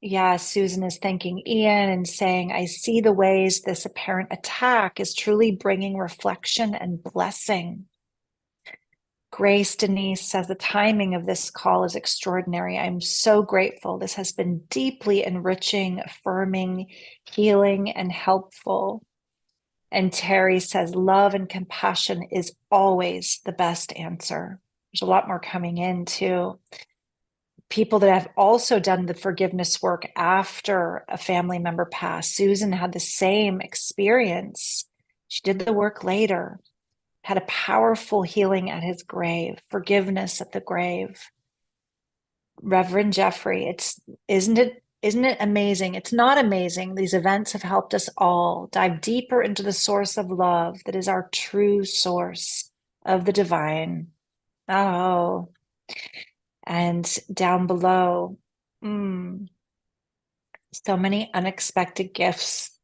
C: Yeah, Susan is thanking Ian and saying, I see the ways this apparent attack is truly bringing reflection and blessing. Grace Denise says the timing of this call is extraordinary. I'm so grateful. This has been deeply enriching, affirming, healing, and helpful. And Terry says love and compassion is always the best answer. There's a lot more coming in too. People that have also done the forgiveness work after a family member passed. Susan had the same experience. She did the work later, had a powerful healing at his grave, forgiveness at the grave. Reverend Jeffrey, isn't it amazing? It's not amazing. These events have helped us all dive deeper into the source of love that is our true source of the divine. Oh, and down below, so many unexpected gifts.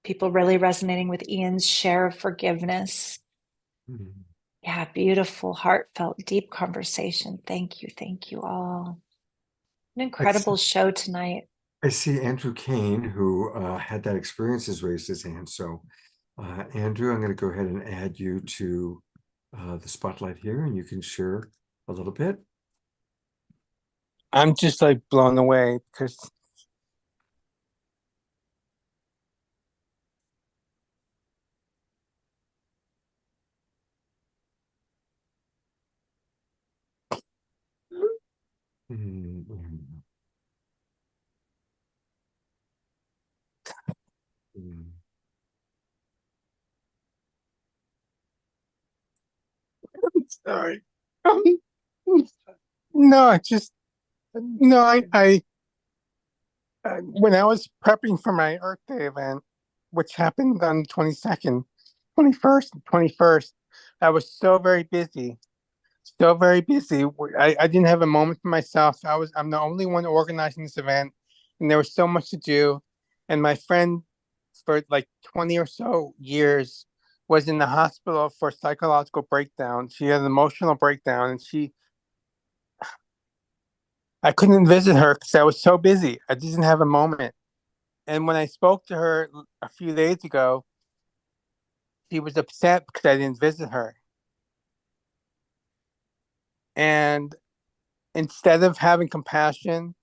C: People really resonating with Ian's share of forgiveness.
B: Mhm.
C: Yeah, beautiful, heartfelt, deep conversation. Thank you all. An incredible show tonight.
B: I see Andrew Kane, who had that experience, has raised his hand. So, Andrew, I'm going to go ahead and add you to the spotlight here, and you can share a little bit.
H: I'm just like blown away because
B: Mm, Mm. Mm.
H: Sorry. Um, no, I just no, when I was prepping for my Earth Day event, which happened on 22nd, 21st, and 21st, I was so very busy. So very busy. I didn't have a moment for myself. I'm the only one organizing this event, and there was so much to do. And my friend for like 20 or so years was in the hospital for psychological breakdown. She had an emotional breakdown, and I couldn't visit her because I was so busy. I didn't have a moment. And when I spoke to her a few days ago, she was upset because I didn't visit her. And instead of having compassion,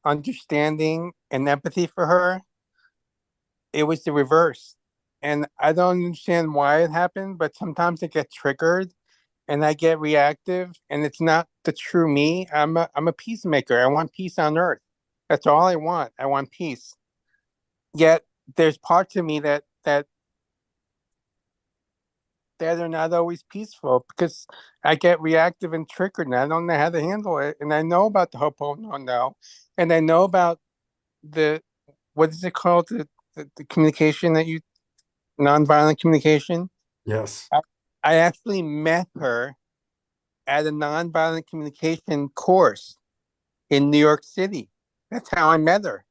H: understanding, and empathy for her, it was the reverse. And I don't understand why it happened, but sometimes I get triggered and I get reactive, and it's not the true me. I'm a peacemaker. I want peace on earth. That's all I want. I want peace. Yet there's parts of me that are not always peaceful because I get reactive and triggered, and I don't know how to handle it. And I know about the Ho'oponopono, and I know about the what is it called, the communication that you nonviolent communication.
B: Yes.
H: I actually met her at a nonviolent communication course in New York City. That's how I met her.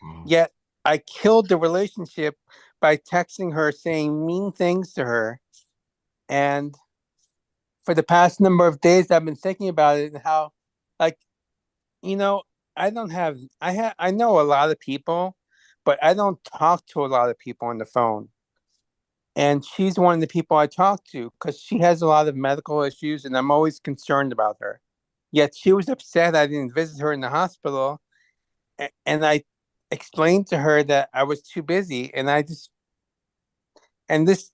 B: Wow.
H: Yet I killed the relationship by texting her, saying mean things to her. And for the past number of days, I've been thinking about it and how, like, you know, I know a lot of people, but I don't talk to a lot of people on the phone. And she's one of the people I talk to because she has a lot of medical issues, and I'm always concerned about her. Yet she was upset I didn't visit her in the hospital, and I explained to her that I was too busy, and this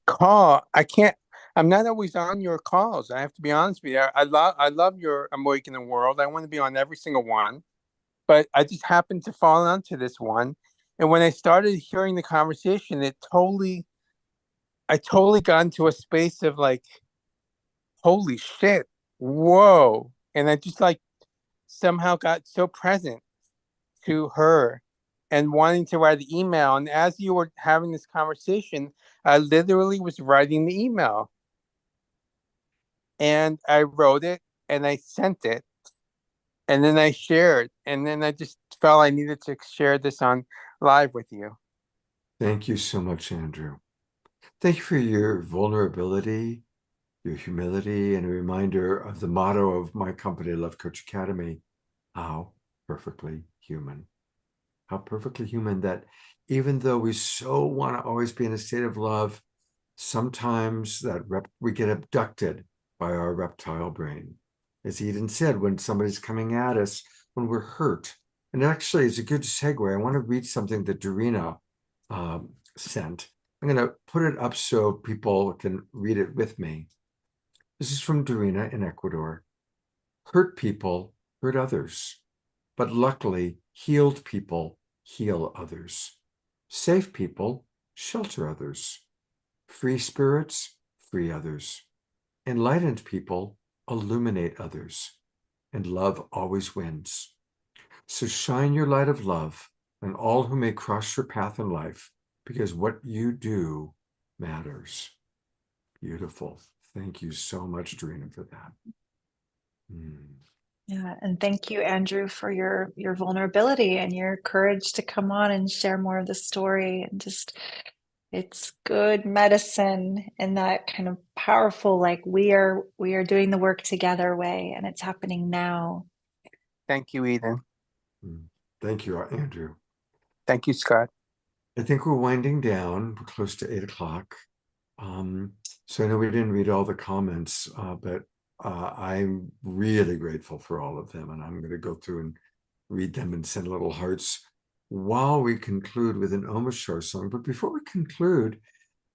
H: call, I can't. I'm not always on your calls. I have to be honest with you. I love your Awakening World. I want to be on every single one, but I just happened to fall onto this one. And when I started hearing the conversation, I totally got into a space of like, holy shit, whoa. And I just like somehow got so present to her and wanting to write an email. And as you were having this conversation, I literally was writing the email. And I wrote it and I sent it. And then I shared. And then I just felt I needed to share this on live with you.
B: Thank you so much, Andrew. Thank you for your vulnerability, your humility, and a reminder of the motto of my company, Love Coach Academy: how perfectly human. How perfectly human that even though we so want to always be in a state of love, sometimes we get abducted by our reptile brain. As Eden said, when somebody's coming at us, when we're hurt. And actually, it's a good segue. I want to read something that Dorina sent. I'm going to put it up so people can read it with me. This is from Dorina in Ecuador. Hurt people hurt others, but luckily, healed people heal others. Safe people shelter others. Free spirits free others. Enlightened people illuminate others. And love always wins. So shine your light of love on all who may cross your path in life, because what you do matters. Beautiful. Thank you so much, Dorina, for that.
C: Yeah, and thank you, Andrew, for your vulnerability and your courage to come on and share more of the story. And just, it's good medicine in that kind of powerful, like we are doing the work together way, and it's happening now.
H: Thank you, Eden.
B: Thank you, Andrew.
H: Thank you, Scott.
B: I think we're winding down. We're close to 8 o'clock. So I know we didn't read all the comments, but I'm really grateful for all of them. And I'm going to go through and read them and send little hearts while we conclude with an Omashar song. But before we conclude,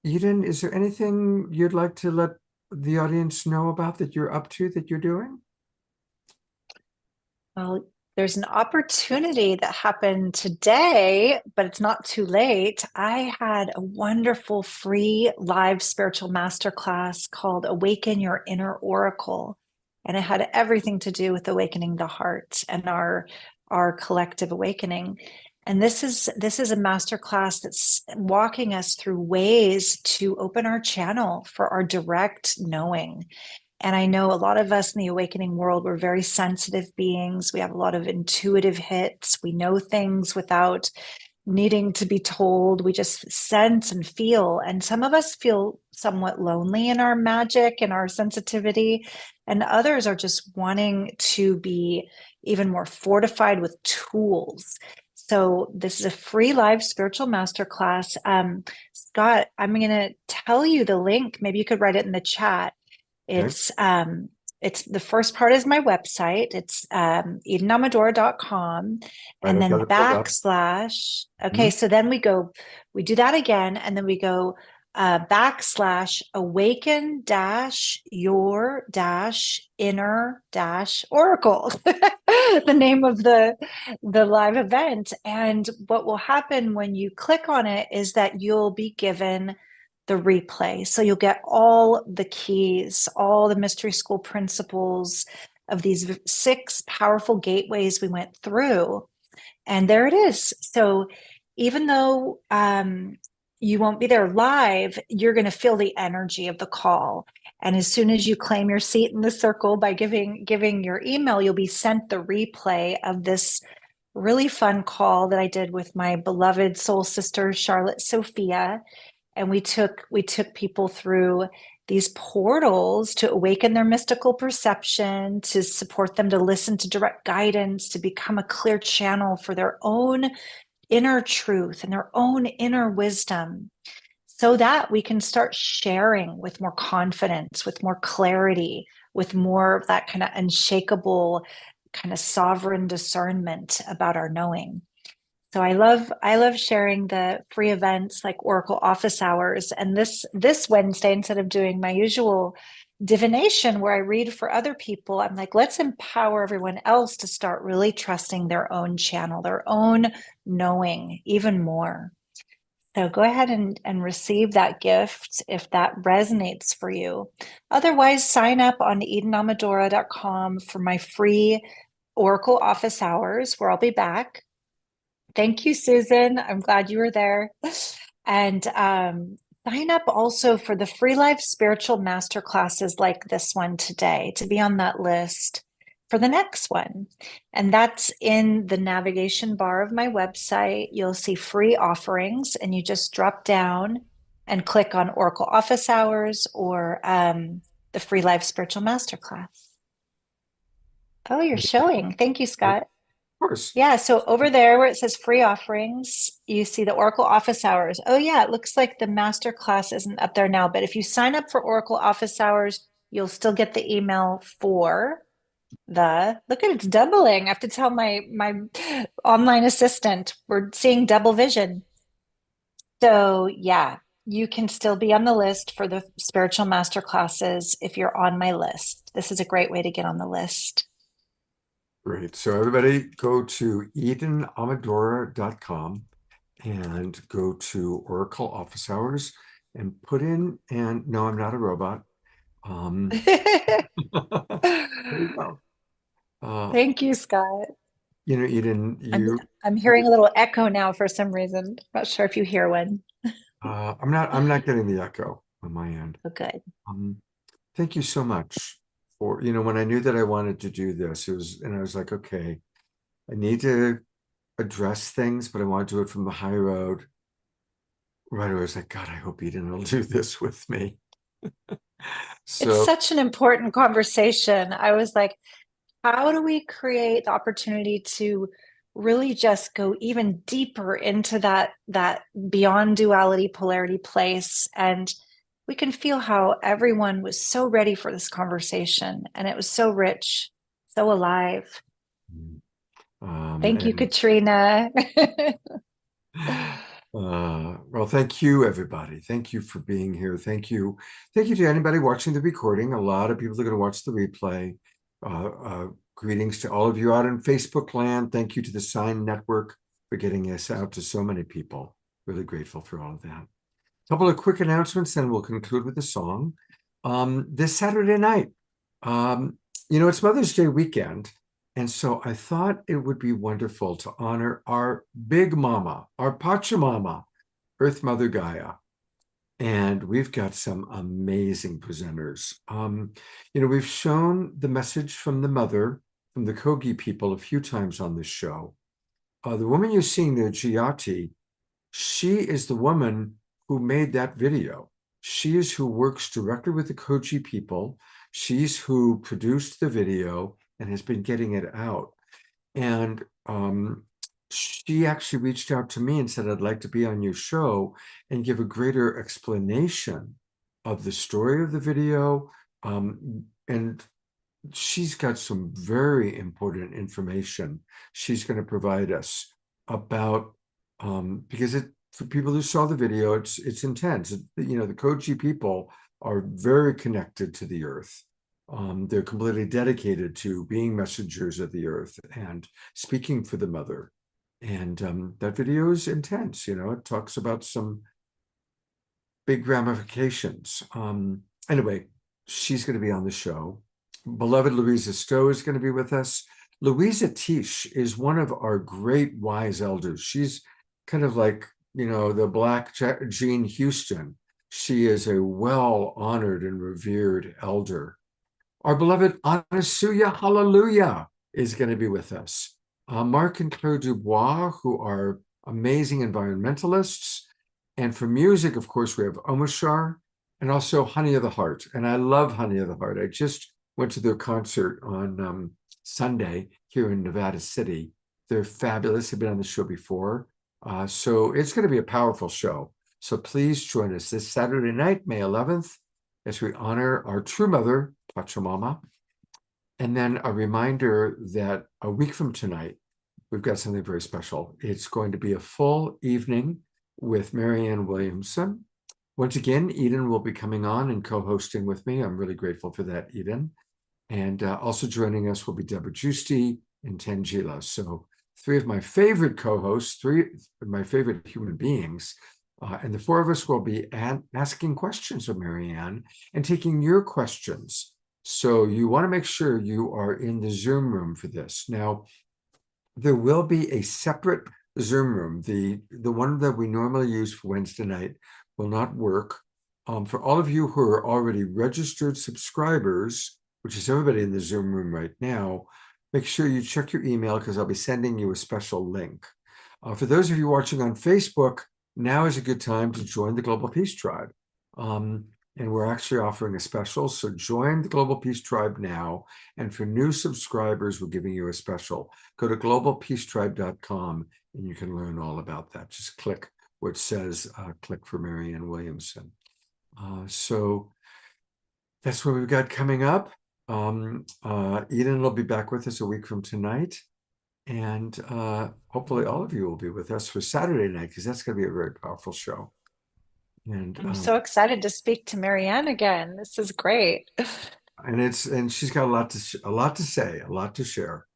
B: Eden, is there anything you'd like to let the audience know about that you're up to, that you're doing?
C: Well, there's an opportunity that happened today, but it's not too late. I had a wonderful free live spiritual masterclass called Awaken Your Inner Oracle. And it had everything to do with awakening the heart and our collective awakening. And this is a masterclass that's walking us through ways to open our channel for our direct knowing. And I know a lot of us in the awakening world, we're very sensitive beings. We have a lot of intuitive hits. We know things without needing to be told. We just sense and feel. And some of us feel somewhat lonely in our magic and our sensitivity. And others are just wanting to be even more fortified with tools. So this is a free live spiritual masterclass. Scott, I'm going to tell you the link. Maybe you could write it in the chat. It's the first part is my website. It's EdenAmadora.com, and then backslash. Okay, so then we do that again, and then we go backslash awaken dash your dash inner dash oracle, the name of the live event. And what will happen when you click on it is that you'll be given the replay. So you'll get all the keys, all the mystery school principles of these 6 powerful gateways we went through. And there it is. So even though you won't be there live, you're going to feel the energy of the call. And as soon as you claim your seat in the circle by giving your email, you'll be sent the replay of this really fun call that I did with my beloved soul sister, Charlotte Sophia. And we took people through these portals to awaken their mystical perception, to support them to listen to direct guidance, to become a clear channel for their own inner truth and their own inner wisdom, so that we can start sharing with more confidence, with more clarity, with more of that kind of unshakable, kind of sovereign discernment about our knowing. So I love sharing the free events like Oracle Office Hours. And this Wednesday, instead of doing my usual divination where I read for other people, I'm like, let's empower everyone else to start really trusting their own channel, their own knowing even more. So go ahead and receive that gift if that resonates for you. Otherwise, sign up on EdenAmadora.com for my free Oracle Office Hours, where I'll be back. Thank you, Susan. I'm glad you were there. And sign up also for the free live spiritual masterclasses like this one today, to be on that list for the next one. And that's in the navigation bar of my website. You'll see free offerings, and you just drop down and click on Oracle Office Hours or the free live spiritual masterclass. Oh, you're showing. Thank you, Scott.
B: Of course.
C: Yeah, so over there where it says free offerings, you see the Oracle Office Hours. Oh yeah, it looks like the master class isn't up there now, but if you sign up for Oracle Office Hours, you'll still get the email for look at it's doubling. I have to tell my online assistant, we're seeing double vision. So yeah, you can still be on the list for the spiritual master classes if you're on my list. This is a great way to get on the list.
B: Great. So everybody go to EdenAmadora.com and go to Oracle Office Hours and put in, and no, I'm not a robot. There you go.
C: Thank you, Scott.
B: You know, Eden,
C: I'm hearing a little echo now for some reason. Not sure if you hear one.
B: I'm not getting the echo on my end.
C: Oh, good.
B: Thank you so much. For, you know, when I knew that I wanted to do this, I was like, okay, I need to address things, but I want to do it from the high road. Right away, I was like, God, I hope Eden will do this with me. So
C: it's such an important conversation. I was like, how do we create the opportunity to really just go even deeper into that beyond duality, polarity place? And we can feel how everyone was so ready for this conversation, and it was so rich, so alive. Thank you, Katrina.
B: Well, thank you, everybody. Thank you for being here. Thank you to anybody watching the recording. A lot of people are going to watch the replay. greetings to all of you out in Facebook land. Thank you to the Sign Network for getting us out to so many people. Really grateful for all of that. A couple of quick announcements, and we'll conclude with a song. This Saturday night, it's Mother's Day weekend. And so I thought it would be wonderful to honor our big mama, our Pachamama, Earth Mother Gaia. And we've got some amazing presenters. We've shown the message from the mother, from the Kogi people a few times on this show. The woman you're seeing there, Giati, she is the woman who made that video. She is who works directly with the Kogi people. She's who produced the video and has been getting it out. And she actually reached out to me and said, I'd like to be on your show and give a greater explanation of the story of the video. And she's got some very important information she's going to provide us about, because for people who saw the video, it's intense. The Kogi people are very connected to the earth. They're completely dedicated to being messengers of the earth and speaking for the mother. And that video is intense. It talks about some big ramifications. Anyway, she's going to be on the show. Beloved Louisa Stowe is going to be with us. Louisa Tish is one of our great wise elders. She's kind of like, the Black Jean Houston. She is a well-honored and revered elder. Our beloved Anasuya Hallelujah is going to be with us. Marc and Claire Dubois, who are amazing environmentalists. And for music, of course, we have Omoshar and also Honey of the Heart. And I love Honey of the Heart. I just went to their concert on Sunday here in Nevada City. They're fabulous. They've been on the show before. So it's going to be a powerful show. So please join us this Saturday night, May 11th, as we honor our true mother, Pachamama. And then a reminder that a week from tonight, we've got something very special. It's going to be a full evening with Marianne Williamson. Once again, Eden will be coming on and co-hosting with me. I'm really grateful for that, Eden. And also joining us will be Deborah Giusti and Tangela. So 3 of my favorite co-hosts, 3 of my favorite human beings, and the 4 of us will be asking questions of Marianne and taking your questions. So you want to make sure you are in the Zoom room for this. Now, there will be a separate Zoom room. The one that we normally use for Wednesday night will not work. For all of you who are already registered subscribers, which is everybody in the Zoom room right now, make sure you check your email because I'll be sending you a special link. For those of you watching on Facebook, now is a good time to join the Global Peace Tribe. And we're actually offering a special. So join the Global Peace Tribe now. And for new subscribers, we're giving you a special. Go to globalpeacetribe.com and you can learn all about that. Just click where it says, click for Marianne Williamson. So that's what we've got coming up. Eden will be back with us a week from tonight. And hopefully all of you will be with us for Saturday night, because that's going to be a very powerful show. And
C: I'm so excited to speak to Marianne again. This is great.
B: and she's got a lot to say, a lot to share.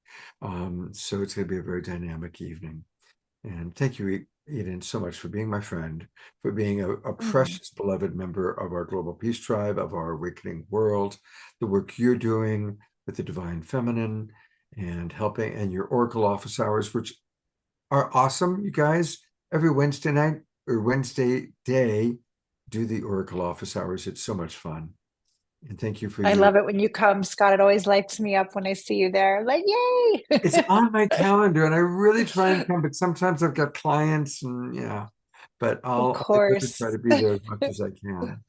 B: So it's going to be a very dynamic evening. And thank you, Eden, so much for being my friend, for being a precious, beloved member of our Global Peace Tribe, of our awakening world, the work you're doing with the Divine Feminine and helping, and your Oracle office hours, which are awesome, you guys. Every Wednesday night or Wednesday day, do the Oracle office hours. It's so much fun. And thank you for
C: I love it when you come, Scott. It always lights me up when I see you there. I'm like, yay!
B: It's on my calendar, and I really try and come, but sometimes I've got clients, and but I'll really try to be there as much as I can.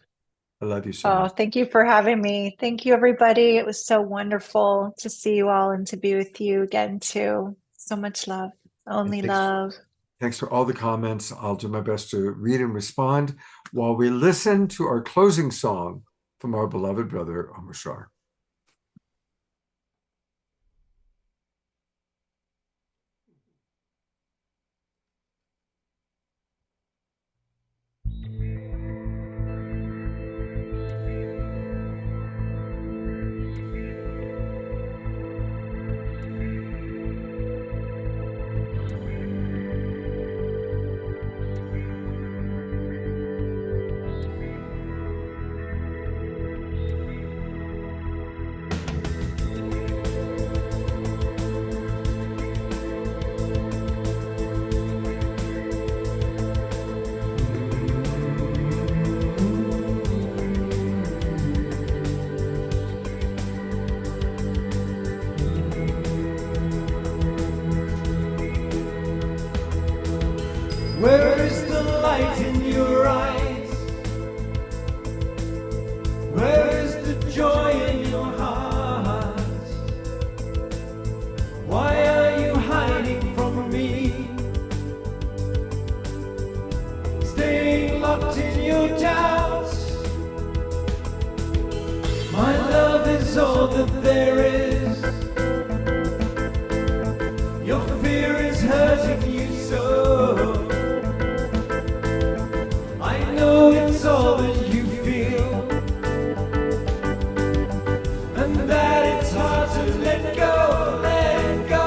B: I love you so much.
C: Thank you for having me. Thank you, everybody. It was so wonderful to see you all and to be with you again, too. So much love. Only love.
B: Thanks for all the comments. I'll do my best to read and respond while we listen to our closing song from our beloved brother, Omoshar.
E: love is all that there is. Your fear is hurting you so. I know it's all that you feel, and that it's hard to let go, let go,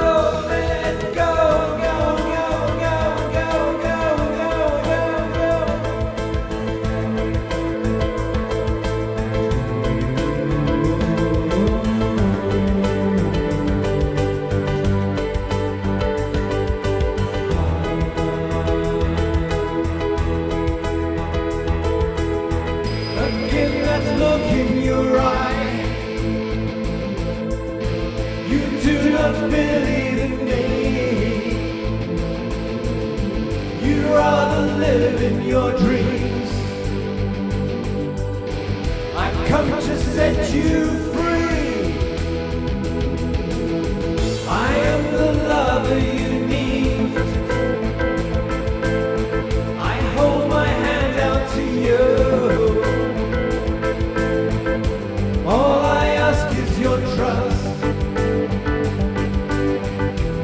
E: let go, go, go, go, go, go, go, go, go. Again, that look in your eye. You do not believe in me. You'd rather live in your dreams. I've come to set you free. I am the lover you need. I hold my hand out to you. All I ask is your trust.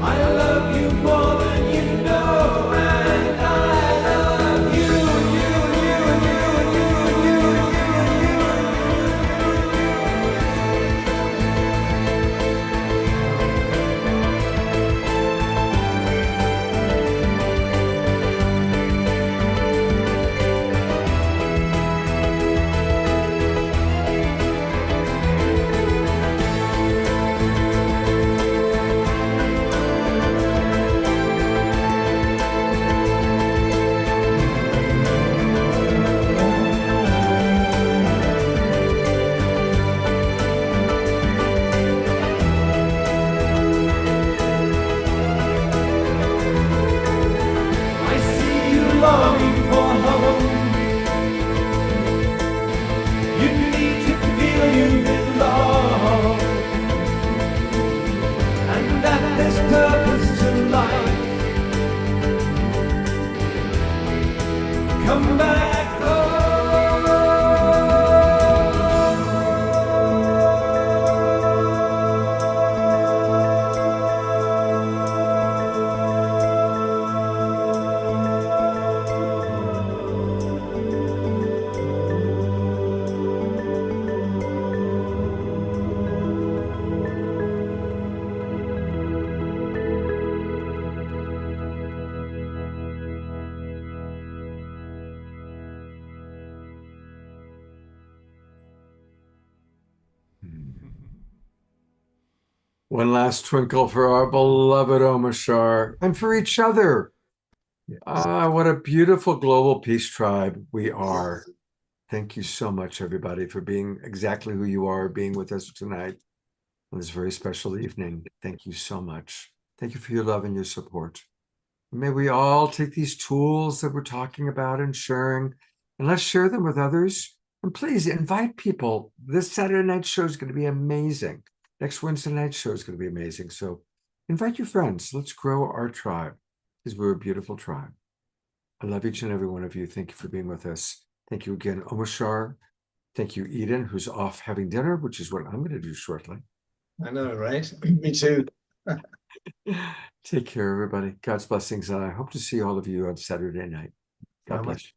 E: I love you more than you know, and I love you, you, you, you, you, I see you longing for home. You need to feel you belong, and that there's purpose to life. Come back home.
B: One last twinkle for our beloved Omashar and for each other. Ah, what a beautiful global peace tribe we are. Thank you so much, everybody, for being exactly who you are, being with us tonight on this very special evening. Thank you so much. Thank you for your love and your support. May we all take these tools that we're talking about and sharing, and let's share them with others. And please invite people. This Saturday night show is going to be amazing. Next Wednesday night show is going to be amazing. So invite your friends. Let's grow our tribe, because we're a beautiful tribe. I love each and every one of you. Thank you for being with us. Thank you again, Omashar. Thank you, Eden, who's off having dinner, which is what I'm going to do shortly.
D: I know, right? Me too.
B: Take care, everybody. God's blessings, and I hope to see all of you on Saturday night. God bless you.